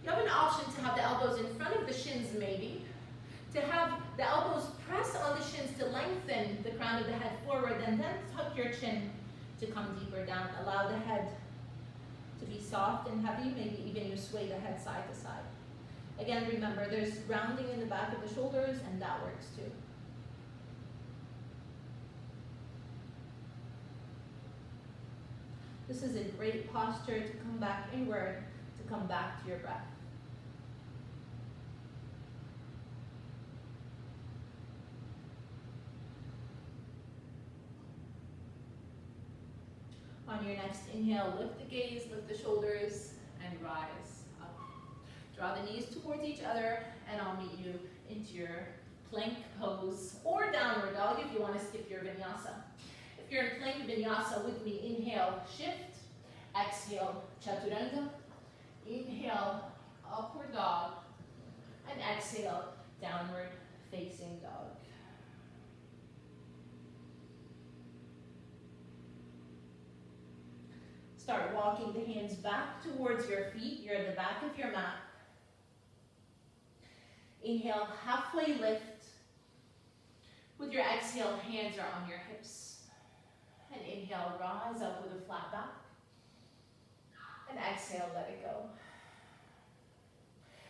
You have an option to have the elbows in front of the shins maybe, to have the elbows press on the shins to lengthen the crown of the head forward, and then tuck your chin to come deeper down. Allow the head to be soft and heavy, maybe even you sway the head side to side. Again, remember, there's rounding in the back of the shoulders, and that works too. This is a great posture to come back inward, to come back to your breath. On your next inhale, lift the gaze, lift the shoulders, and rise up. Draw the knees towards each other, and I'll meet you into your plank pose or downward dog if you want to skip your vinyasa. If you're in plank vinyasa with me, inhale, shift, exhale, chaturanga, inhale, upward dog, and exhale, downward facing dog. Start walking the hands back towards your feet. You're at the back of your mat. Inhale, halfway lift. With your exhale, hands are on your hips. And inhale, rise up with a flat back. And exhale, let it go.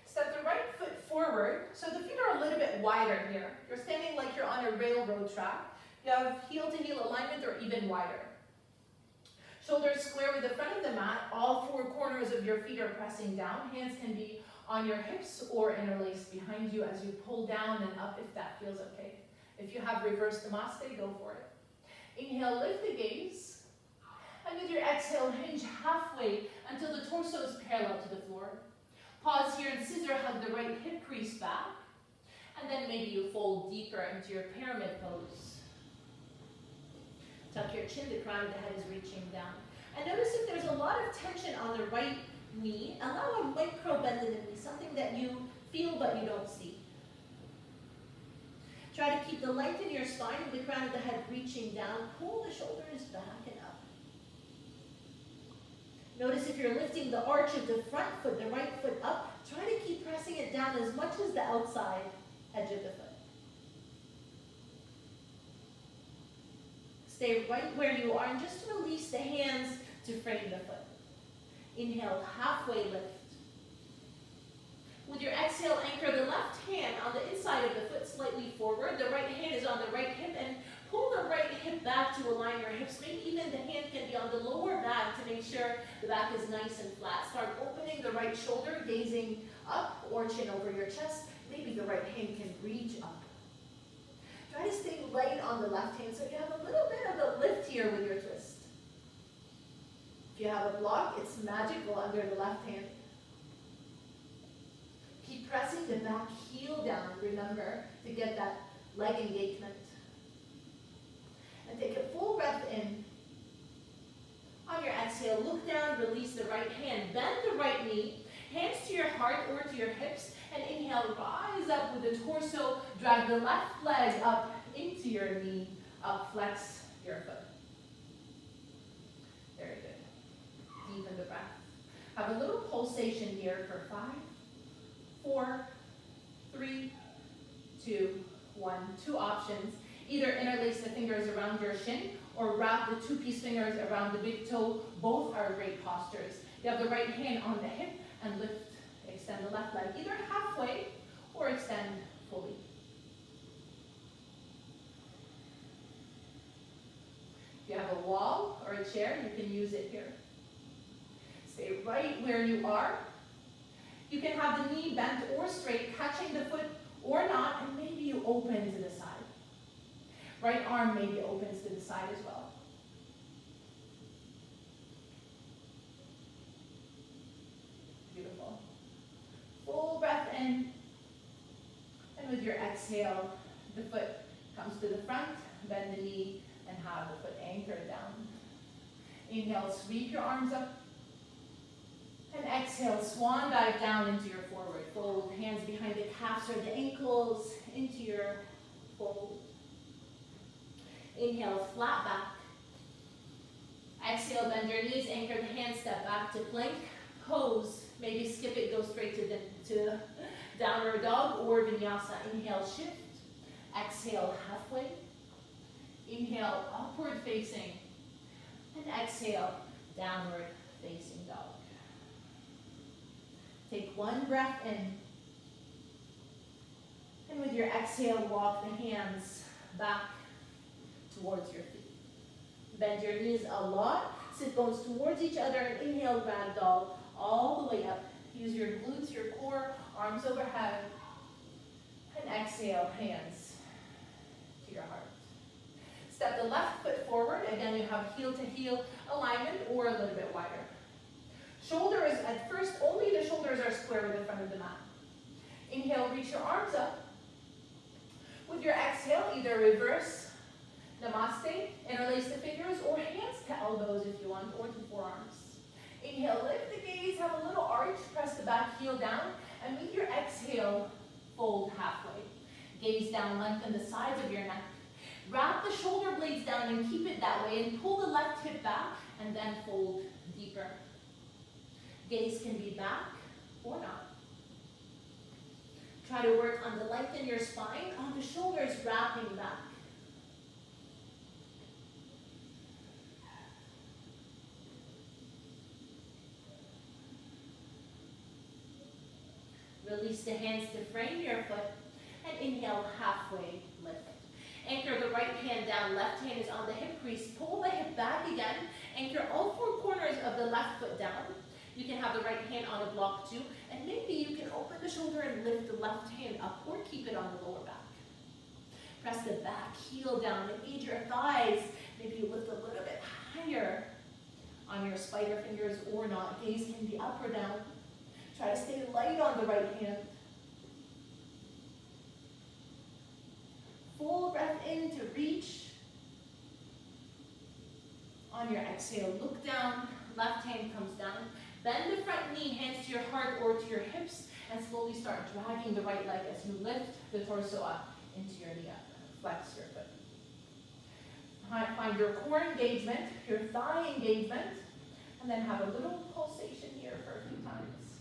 Step the right foot forward. So the feet are a little bit wider here. You're standing like you're on a railroad track. You have heel-to-heel alignment or even wider. Shoulders square with the front of the mat. All four corners of your feet are pressing down. Hands can be on your hips or interlaced behind you as you pull down and up if that feels okay. If you have reverse namaste, go for it. Inhale, lift the gaze. And with your exhale, hinge halfway until the torso is parallel to the floor. Pause here and scissor hug the right hip crease back. And then maybe you fold deeper into your pyramid pose. Tuck your chin, the crown of the head is reaching down. And notice if there's a lot of tension on the right knee, allow a micro bend in the knee, something that you feel but you don't see. Try to keep the length in your spine with the crown of the head reaching down. Pull the shoulders back and up. Notice if you're lifting the arch of the front foot, the right foot up, try to keep pressing it down as much as the outside edge of the foot. Stay right where you are and just release the hands to frame the foot. Inhale, halfway lift. With your exhale, anchor the left hand on the inside of the foot slightly forward. The right hand is on the right hip and pull the right hip back to align your hips. Maybe even the hand can be on the lower back to make sure the back is nice and flat. Start opening the right shoulder, gazing up or chin over your chest. Maybe the right hand can reach up. Try to stay light on the left hand so you have a little bit of a lift here with your twist. If you have a block, it's magical under the left hand. Keep pressing the back heel down, remember, to get that leg engagement. And take a full breath in. On your exhale, look down, release the right hand. Bend the right knee, hands to your heart or to your hips, and inhale, rise up with the torso. Drag the left leg up into your knee. Up, flex your foot. Very good. Deepen the breath. Have a little pulsation here for 5, 4, 3, 2, 1. 2 options. Either interlace the fingers around your shin or wrap the 2-piece fingers around the big toe. Both are great postures. You have the right hand on the hip and lift, extend the left leg, either halfway or extend fully. If you have a wall or a chair, you can use it here. Stay right where you are. You can have the knee bent or straight, catching the foot or not, and maybe you open to the side. Right arm maybe opens to the side as well. Beautiful. Full breath in. And with your exhale, the foot comes to the front, bend the knee, and have the foot anchored down. Inhale, sweep your arms up. And exhale, swan dive down into your forward fold. Hands behind the calves or the ankles, into your fold. Inhale, flat back. Exhale, bend your knees, anchor the hands, step back to plank, pose. Maybe skip it, go straight to downward dog or vinyasa. Inhale, shift. Exhale, halfway. Inhale, upward facing. And exhale, downward facing dog. Take one breath in. And with your exhale, walk the hands back towards your feet. Bend your knees a lot. Sit bones towards each other and inhale, ragdoll all the way up. Use your glutes, your core, arms overhead. And exhale, hands to your heart. Step the left foot forward. Again, you have heel to heel alignment or a little bit wider. Shoulders, at first, only the shoulders are square with the front of the mat. Inhale, reach your arms up. With your exhale, either reverse namaste, interlace the fingers, or hands to elbows if you want, or to forearms. Inhale, lift the gaze, have a little arch, press the back heel down, and with your exhale, fold halfway. Gaze down, lengthen the sides of your neck. Wrap the shoulder blades down and keep it that way, and pull the left hip back, and then fold deeper. Gaze can be back or not. Try to work on the lengthen your spine, on the shoulders wrapping back. Release the hands to frame your foot, and inhale, halfway lift. Anchor the right hand down, left hand is on the hip crease. Pull the hip back again. Anchor all four corners of the left foot down. You can have the right hand on a block too, and maybe you can open the shoulder and lift the left hand up, or keep it on the lower back. Press the back heel down, engage your thighs. Maybe you lift a little bit higher on your spider fingers or not. Gaze can be up or down. Try to stay light on the right hand. Full breath in to reach. On your exhale, look down, left hand comes down. Bend the front knee, hands to your heart or to your hips, and slowly start dragging the right leg as you lift the torso up into your knee up. Flex your foot. Find your core engagement, your thigh engagement, and then have a little pulsation here for a few times.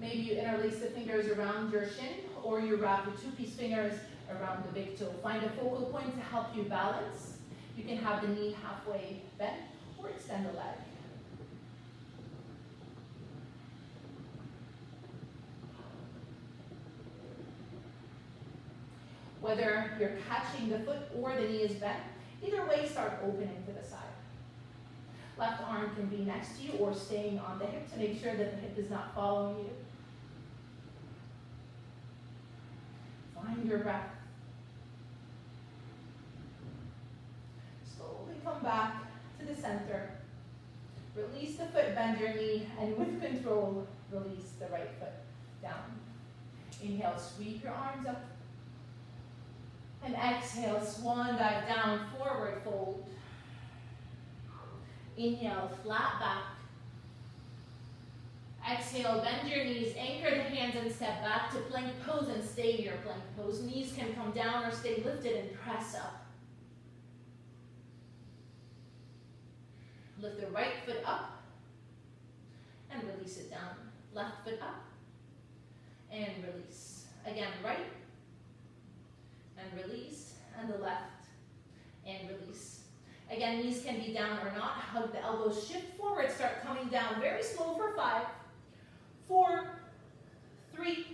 Maybe you interlace the fingers around your shin, or you wrap the two-piece fingers around the big toe. Find a focal point to help you balance. You can have the knee halfway bent, or extend the leg. Whether you're catching the foot or the knee is bent, either way, start opening to the side. Left arm can be next to you or staying on the hip to make sure that the hip is not following you. Find your breath. Slowly come back to the center. Release the foot, bend your knee, and with control, release the right foot down. Inhale, sweep your arms up. And exhale, swan dive down, forward fold. Inhale, flat back. Exhale, bend your knees, anchor the hands and step back to plank pose and stay in your plank pose. Knees can come down or stay lifted and press up. Lift the right foot up and release it down. Left foot up and release. Again, right and release, and the left and release. Again, knees can be down or not. Hug the elbows, shift forward, start coming down very slow for 5, 4, 3,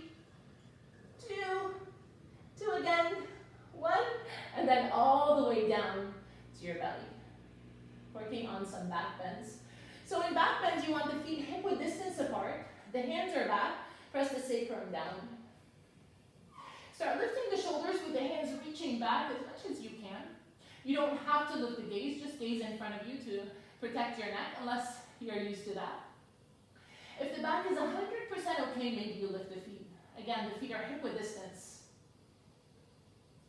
2 again, 1, and then all the way down to your belly. Working on some back bends. So in back bends, you want the feet hip width distance apart. The hands are back. Press the sacrum down. Start lifting the shoulders with the hands reaching back as much as you can. You don't have to lift the gaze, just gaze in front of you to protect your neck unless you're used to that. If the back is 100% okay, maybe you lift the feet. Again, the feet are hip width distance.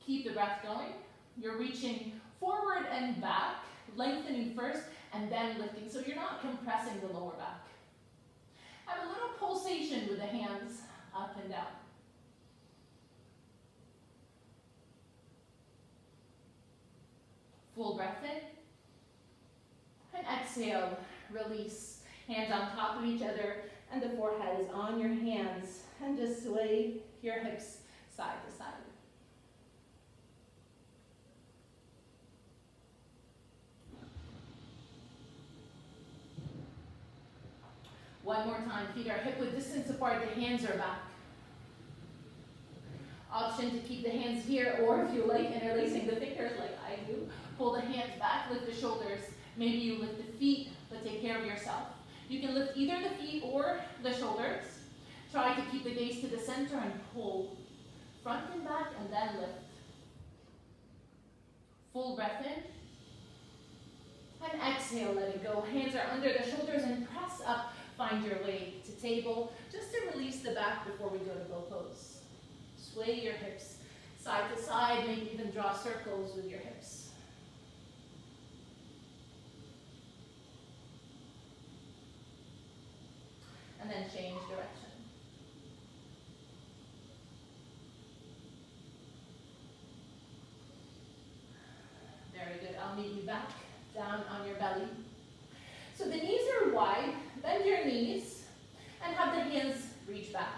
Keep the breath going. You're reaching forward and back, lengthening first and then lifting, so you're not compressing the lower back. Have a little pulsation with the hands up and down. Full breath in. And exhale, release. Hands on top of each other, and the forehead is on your hands. And just sway your hips side to side. One more time, feet are hip width distance apart, the hands are back. Option to keep the hands here, or if you like interlacing the fingers like I do, pull the hands back, lift the shoulders. Maybe you lift the feet, but take care of yourself. You can lift either the feet or the shoulders. Try to keep the gaze to the center and pull front and back, and then lift. Full breath in. And exhale, let it go. Hands are under the shoulders and press up. Find your way to table, just to release the back before we go to bow pose. Sway your hips side to side, maybe even draw circles with your hips. And then change direction. Very good. I'll meet you back down on your belly. So the knees are wide. Bend your knees and have the hands reach back.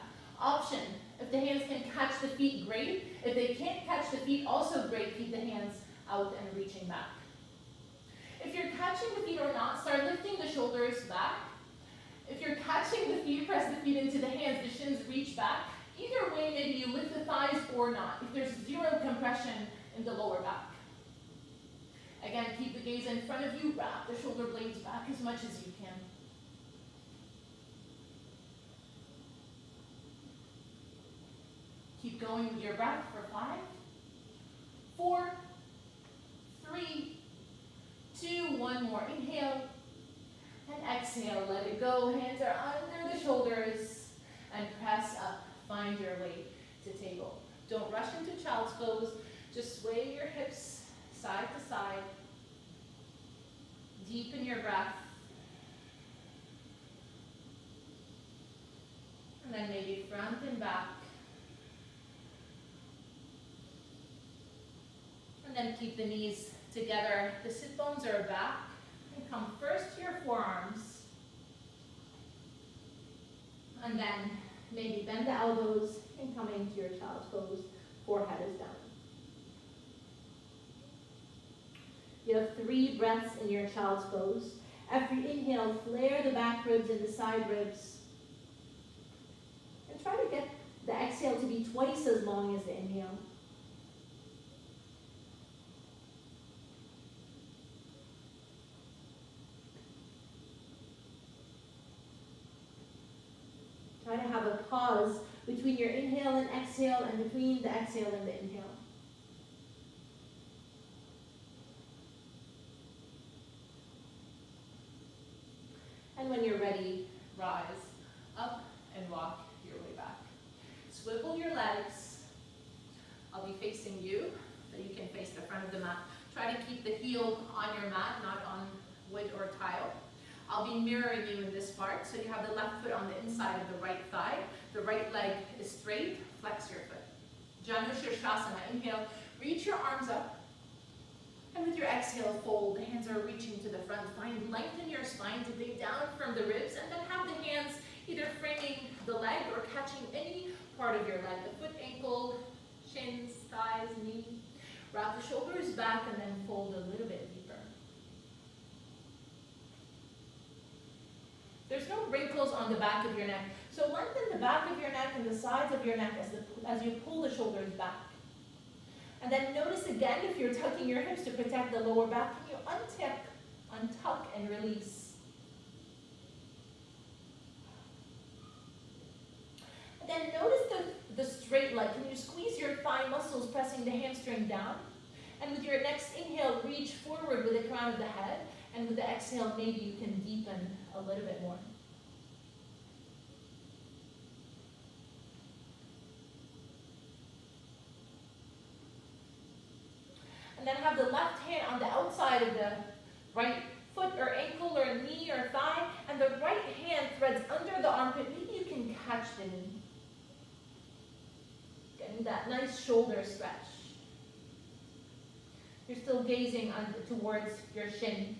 Option, if the hands can catch the feet, great. If they can't catch the feet, also great. Keep the hands out and reaching back. If you're catching the feet or not, start lifting the shoulders back. If you're catching the feet, press the feet into the hands, the shins reach back. Either way, maybe you lift the thighs or not, if there's zero compression in the lower back. Again, keep the gaze in front of you, wrap the shoulder blades back as much as you can. Keep going with your breath for 5, 4, 3, 2, one more. Inhale and exhale, let it go. Hands are under the shoulders and press up. Find your way to table. Don't rush into child's pose. Just sway your hips side to side. Deepen your breath. And then maybe front and back. And then keep the knees together. The sit bones are back. And come first to your forearms. And then maybe bend the elbows and come into your child's pose. Forehead is down. You have 3 breaths in your child's pose. Every inhale, flare the back ribs and the side ribs. And try to get the exhale to be twice as long as the inhale. Try to have a pause between your inhale and exhale, and between the exhale and the inhale. And when you're ready, rise up and walk your way back. Swivel your legs. I'll be facing you, so you can face the front of the mat. Try to keep the heel on your mat, not on wood or tile. I'll be mirroring you in this part, so you have the left foot on the inside of the right thigh. The right leg is straight, flex your foot. Janu Shirshasana, inhale, reach your arms up. And with your exhale, fold. The hands are reaching to the front. Find length in your spine to dig down from the ribs, and then have the hands either framing the leg or catching any part of your leg, the foot, ankle, shins, thighs, knee. Wrap the shoulders back and then fold a little bit deeper. There's no wrinkles on the back of your neck. So lengthen the back of your neck and the sides of your neck as you pull the shoulders back. And then notice again, if you're tucking your hips to protect the lower back, can you untuck and release. And then notice the straight leg. Can you squeeze your thigh muscles, pressing the hamstring down? And with your next inhale, reach forward with the crown of the head. And with the exhale, maybe you can deepen a little bit more. And then have the left hand on the outside of the right foot or ankle or knee or thigh, and the right hand threads under the armpit. Maybe you can catch the knee. Getting that nice shoulder stretch. You're still gazing towards your shin.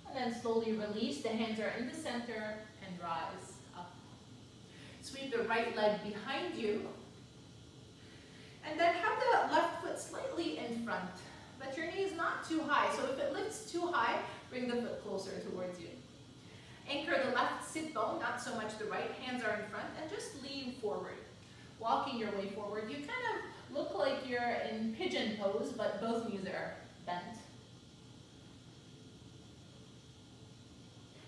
And then slowly release. The hands are in the center and rise up. Sweep the right leg behind you. And then have the left foot slightly in front. But your knee is not too high. So if it lifts too high, bring the foot closer towards you. Anchor the left sit bone, not so much the right. Hands are in front, and just lean forward. Walking your way forward, you kind of look like you're in pigeon pose, but both knees are bent.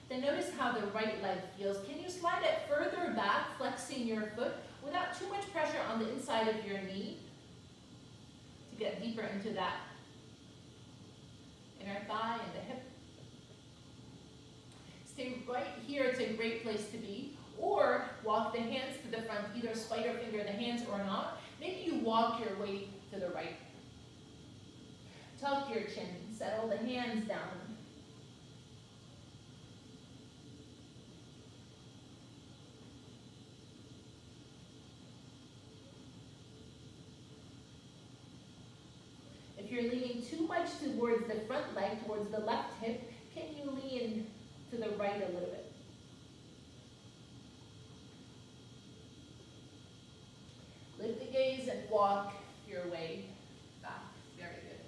Then notice how the right leg feels. Can you slide it further back, flexing your foot without too much pressure on the inside of your knee to get deeper into that inner thigh and the hip. Stay right here, it's a great place to be. Or walk the hands to the front, either spider finger the hands or not. Maybe you walk your way to the right. Tuck your chin, settle the hands down. If you're leaning too much towards the front leg, towards the left hip, can you lean to the right a little bit? Lift the gaze and walk your way back. Very good.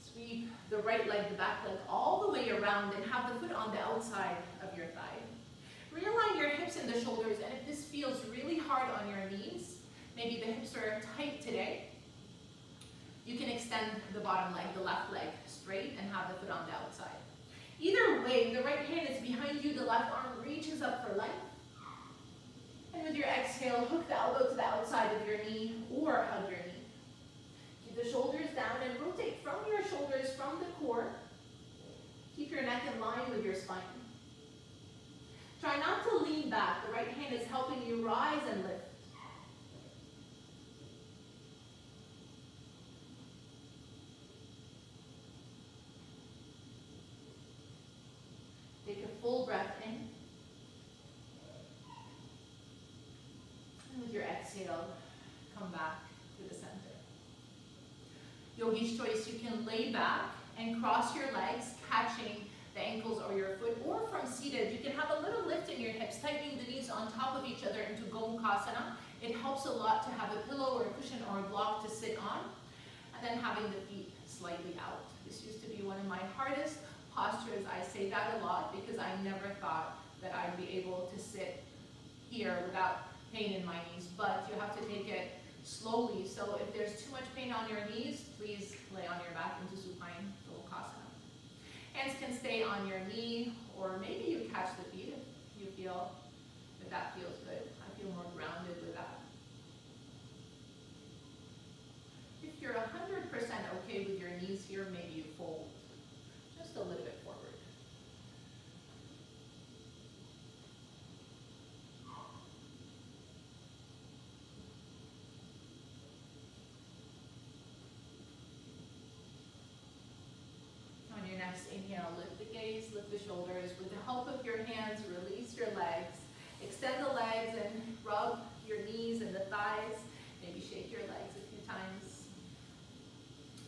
Sweep the right leg, the back leg, all the way around and have the foot on the outside of your thigh. Realign your hips and the shoulders, and if this feels really hard on your knees, maybe the hips are tight today, you can extend the bottom leg, the left leg, straight and have the foot on the outside. Either way, the right hand is behind you, the left arm reaches up for length. And with your exhale, hook the elbow to the outside of your knee or hug your knee. Keep the shoulders down and rotate from your shoulders, from the core. Keep your neck in line with your spine. Try not to lean back. The right hand is helping you rise and lift. Take a full breath in. And with your exhale, come back to the center. Yogi's choice, you can lay back and cross your legs, catching the ankles or your foot, or from seated, you can have a little lift in your hips, tightening the knees on top of each other into Gomukhasana. It helps a lot to have a pillow or a cushion or a block to sit on, and then having the feet slightly out. This used to be one of my hardest postures. I say that a lot because I never thought that I'd be able to sit here without pain in my knees, but you have to take it slowly. So if there's too much pain on your knees, please lay on your back into supine Gomukhasana. Hands can stay on your knee, or maybe you catch the feet if you feel that feels good. I feel more grounded with that. If you're 100% okay with your knees here, maybe you fold just a little bit forward. On your next inhale, lift the gaze, lift the shoulders. With the help of your hands, release your legs. Extend the legs and rub your knees and the thighs. Maybe shake your legs a few times.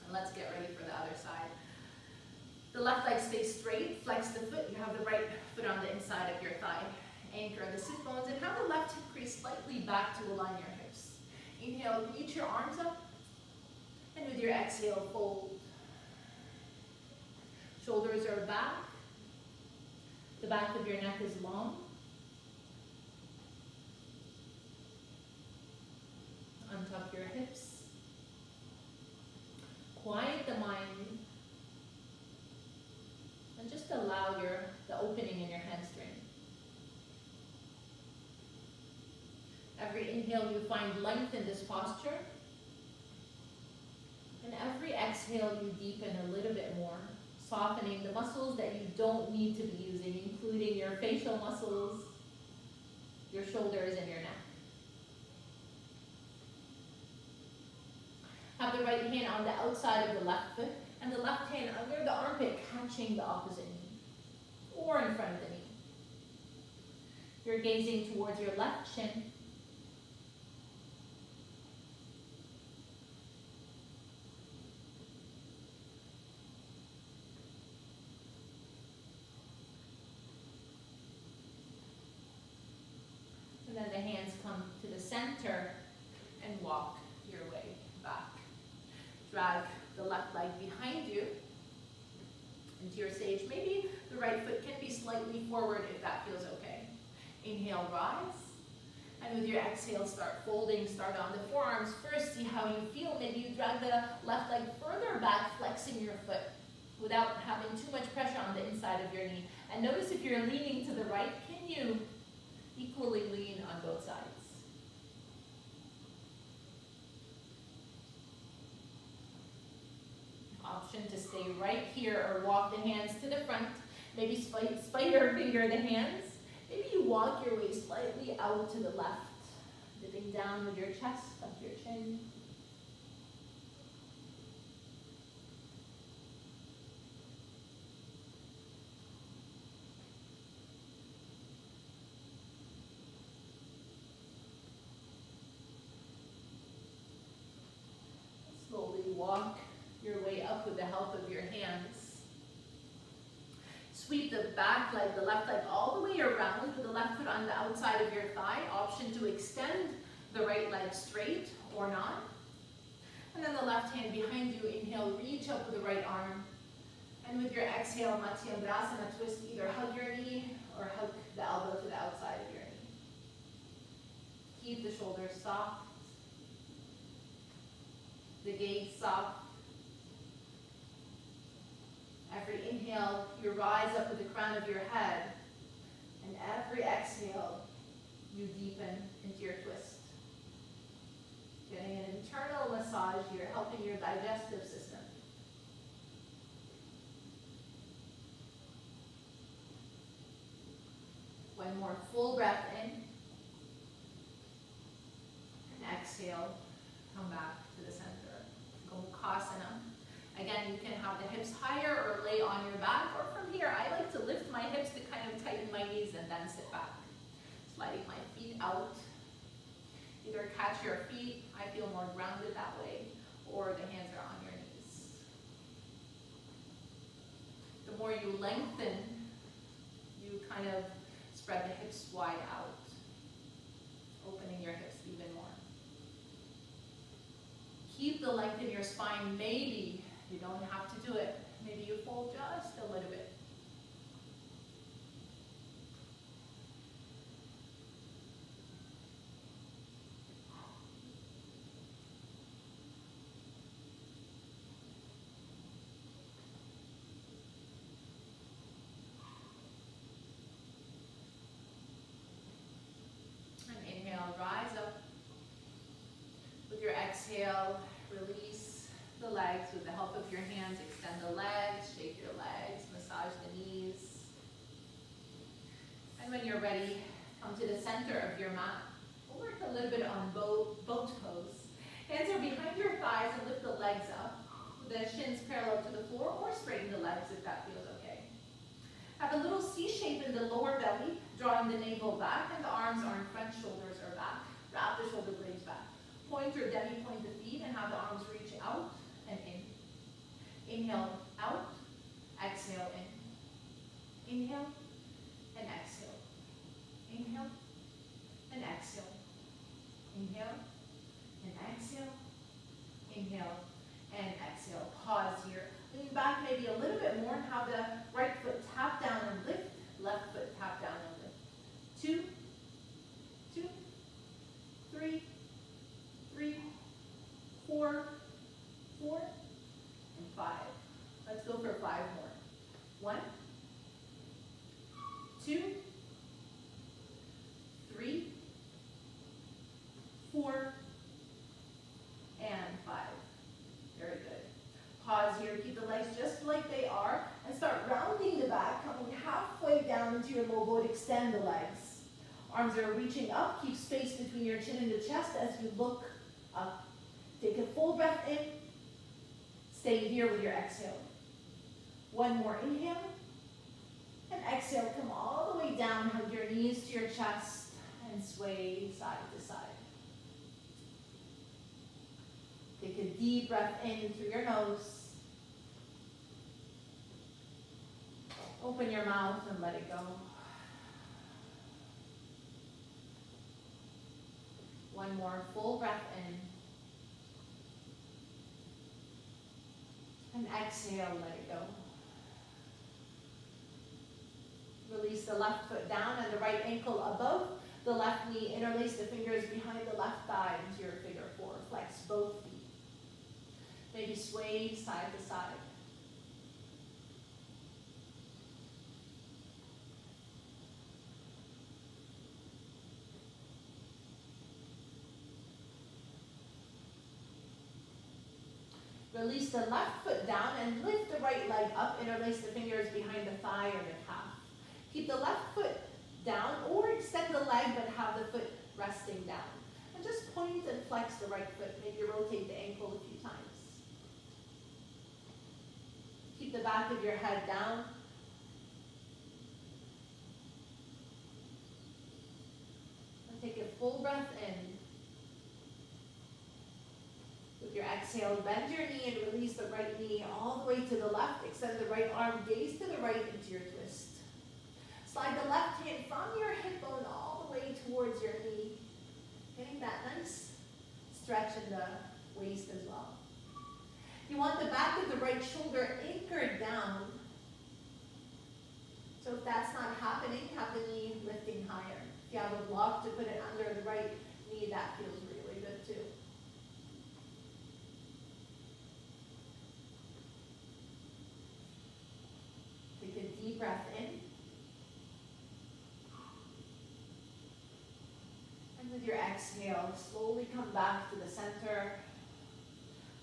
And let's get ready for the other side. The left leg stays straight, flex the foot. You have the right foot on the inside of your thigh. Anchor the sit bones and have the left hip crease slightly back to align your hips. Inhale, reach your arms up. And with your exhale, fold. Shoulders are back. The back of your neck is long. Untuck your hips. Quiet the mind. And just allow the opening in your hamstring. Every inhale you find length in this posture. And every exhale you deepen a little bit more, softening the muscles that you don't need to be using, including your facial muscles, your shoulders, and your neck. Have the right hand on the outside of the left foot, and the left hand under the armpit, catching the opposite knee, or in front of the knee. You're gazing towards your left shin. And then the hands come to the center and walk your way back. Drag the left leg behind you into your sage. Maybe the right foot can be slightly forward if that feels okay. Inhale, rise. And with your exhale, start folding, start on the forearms. First, see how you feel. Maybe you drag the left leg further back, flexing your foot without having too much pressure on the inside of your knee. And notice if you're leaning to the right, can you equally lean on both sides? Option to stay right here or walk the hands to the front. Maybe spider finger the hands. Maybe you walk your way slightly out to the left, dipping down with your chest, up your chin. Slowly walk your way up with the help of your hands. Sweep the back leg, the left leg, all the way around with the left foot on the outside of your thigh. Option to extend the right leg straight or not. And then the left hand behind you. Inhale, reach up with the right arm. And with your exhale, Matsyendrasana twist, either hug your knee or hug the elbow to the outside of your knee. Keep the shoulders soft. The gaze soft. Every inhale, you rise up with the crown of your head. And every exhale, you deepen into your twist. Getting an internal massage here, helping your digestive system. One more full breath in. And exhale, come back to the center. Gomukasana. Again, you can have the hips higher or lay on your back, or from here, I like to lift my hips to kind of tighten my knees and then sit back. Sliding my feet out. Either catch your feet, I feel more grounded that way, or the hands are on your knees. The more you lengthen, you kind of spread the hips wide out, opening your hips even more. Keep the length in your spine. Maybe you don't have to do it. Maybe you fold just a little bit. And inhale, rise up. With your exhale, release the legs with the help of your hands. Extend the legs, shake your legs, massage the knees. And when you're ready, come to the center of your mat. We'll work a little bit on boat pose. Hands are behind your thighs and lift the legs up. The shins parallel to the floor, or straighten the legs if that feels okay. Have a little C shape in the lower belly, drawing the navel back, and the arms are in front, shoulders are back. Wrap the shoulder blades back. Point or demi-point the feet and have the arms reach out and in. Inhale, out. Exhale, in. Inhale and exhale. Inhale and exhale. Inhale and exhale. Inhale and exhale. Pause here. Lean back maybe a little bit more and have the right foot tap down and lift. Left foot tap down and lift. 2, 2, 3, 3, 4, 4, and 5. Let's go for 5 more. 1, 2, 3, 4, and 5. Very good. Pause here, keep the legs just like they are, and start rounding the back, coming halfway down into your low boat. Extend the legs. Arms are reaching up, keep space between your chin and the chest as you look up. Take a full breath in. Stay here with your exhale. One more inhale. And exhale, come all the way down, hug your knees to your chest, and sway side to side. Take a deep breath in through your nose. Open your mouth and let it go. One more full breath in. And exhale, let it go. Release the left foot down and the right ankle above the left knee. Interlace the fingers behind the left thigh into your figure four. Flex both feet. Maybe sway side to side. Release the left foot down and lift the right leg up. Interlace the fingers behind the thigh or the calf. Keep the left foot down or extend the leg but have the foot resting down. And just point and flex the right foot. Maybe rotate the ankle a few times. Keep the back of your head down. And take a full breath in. With your exhale, bend your knee and release the right knee all the way to the left. Extend the right arm, gaze to the right into your twist. Slide the left hand from your hip bone all the way towards your knee. Getting that nice stretch in the waist as well. You want the back of the right shoulder anchored down. So if that's not happening, have the knee lifting higher. If you have a block to put it under the right knee, that feels really good too. Take a deep breath in. And with your exhale, slowly come back to the center.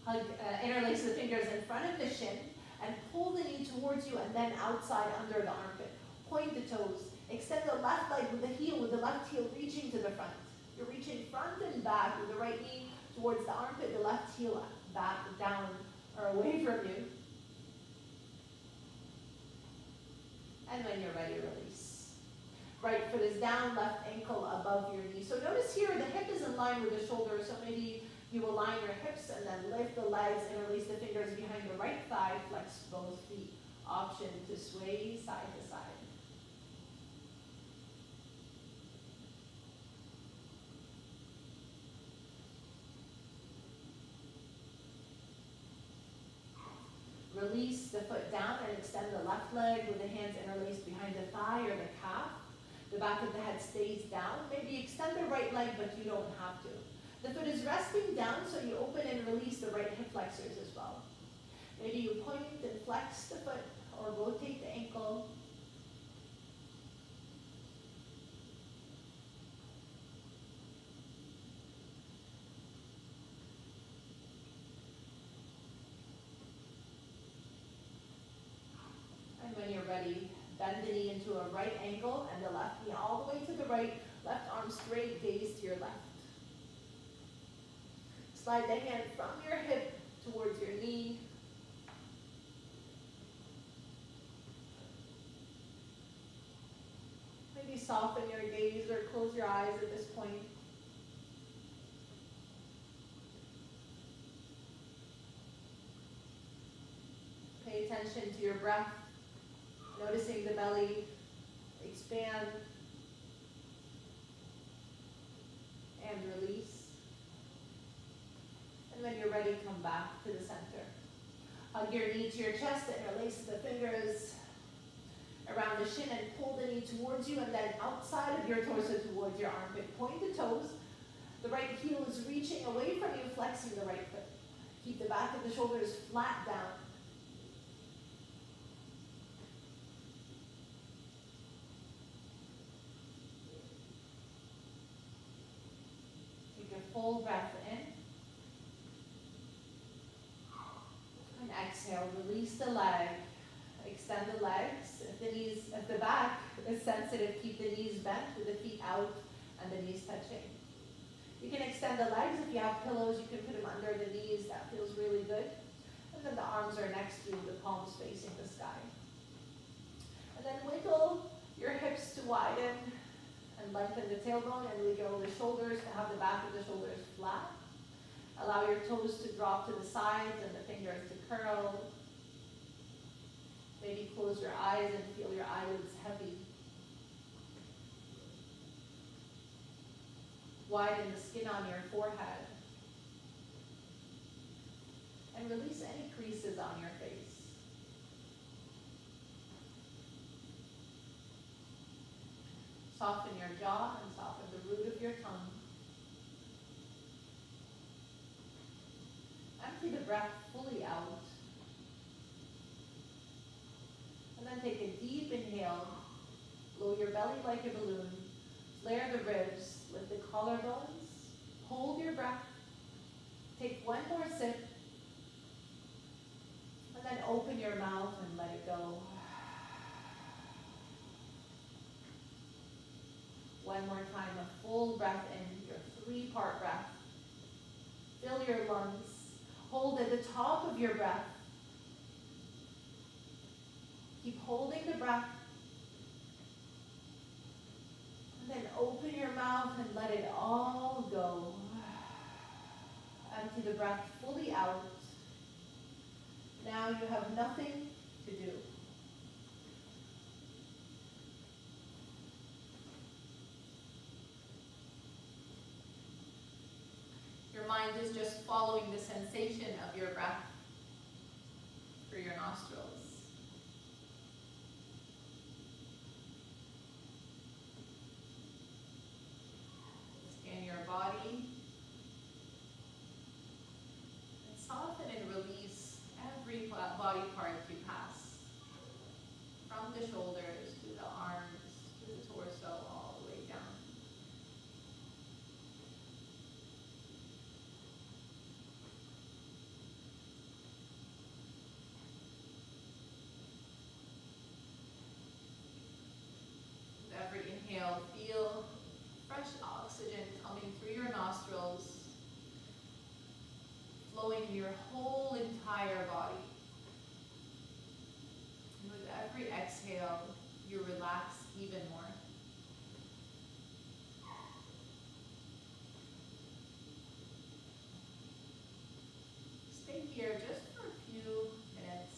Hug, interlace the fingers in front of the shin and pull the knee towards you and then outside under the armpit. Point the toes. Extend the left leg with the left heel reaching to the front. You're reaching front and back with the right knee towards the armpit, the left heel back, down, or away from you. And when you're ready, release. Right foot is down, left ankle above your knee. So notice here the hip is in line with the shoulder, so maybe you align your hips and then lift the legs, interlace the fingers behind the right thigh, flex both feet. Option to sway side to side. Release the foot down and extend the left leg with the hands interlaced behind the thigh or the calf. The back of the head stays down. Maybe extend the right leg, but you don't have to. The foot is resting down, so you open and release the right hip flexors as well. Maybe you point and flex the foot or rotate the ankle. And when you're ready, bend the knee into a right angle and the left knee all the way to the right, left arm straight, gaze to your left. Slide the hand from your hip towards your knee. Maybe soften your gaze or close your eyes at this point. Pay attention to your breath, noticing the belly expand and release. And when you're ready, come back to the center. Hug your knee to your chest and interlace the fingers around the shin and pull the knee towards you and then outside of your torso towards your armpit. Point the toes. The right heel is reaching away from you, flexing the right foot. Keep the back of the shoulders flat down. Take a full breath in. And exhale, release the leg. Extend the legs. If the back is sensitive, keep the knees bent with the feet out and the knees touching. You can extend the legs. If you have pillows, you can put them under the knees. That feels really good. And then the arms are next to you, the palms facing the sky. And then wiggle your hips to widen and lengthen the tailbone and wiggle the shoulders to have the back of the shoulders flat. Allow your toes to drop to the sides and the fingers to curl. Maybe close your eyes and feel your eyelids heavy. Widen the skin on your forehead. And release any creases on your face. Soften your jaw and soften the root of your tongue. Empty the breath fully out. And then take a deep inhale. Blow your belly like a balloon. Flare the ribs. Lift the collarbones. Hold your breath. Take one more sip. And then open your mouth and let it go. One more time, a full breath in, your 3-part breath. Fill your lungs. Hold at the top of your breath. Keep holding the breath. And then open your mouth and let it all go. Empty the breath fully out. Now you have nothing to do. Your mind is just following the sensation of your breath through your nostrils. Scan your body. And soften and release every body part you pass. From the shoulders to the arms, to the torso, all the way down. With every inhale, feel fresh oxygen coming through your nostrils, flowing in your whole entire body. And with every exhale, you relax even more. Stay here just for a few minutes,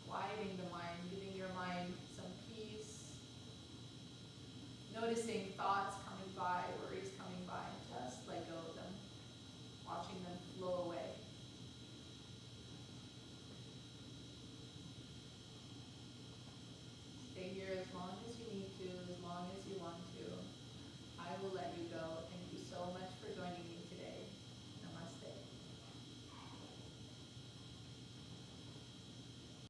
quieting the mind, giving your mind some peace, noticing thoughts coming by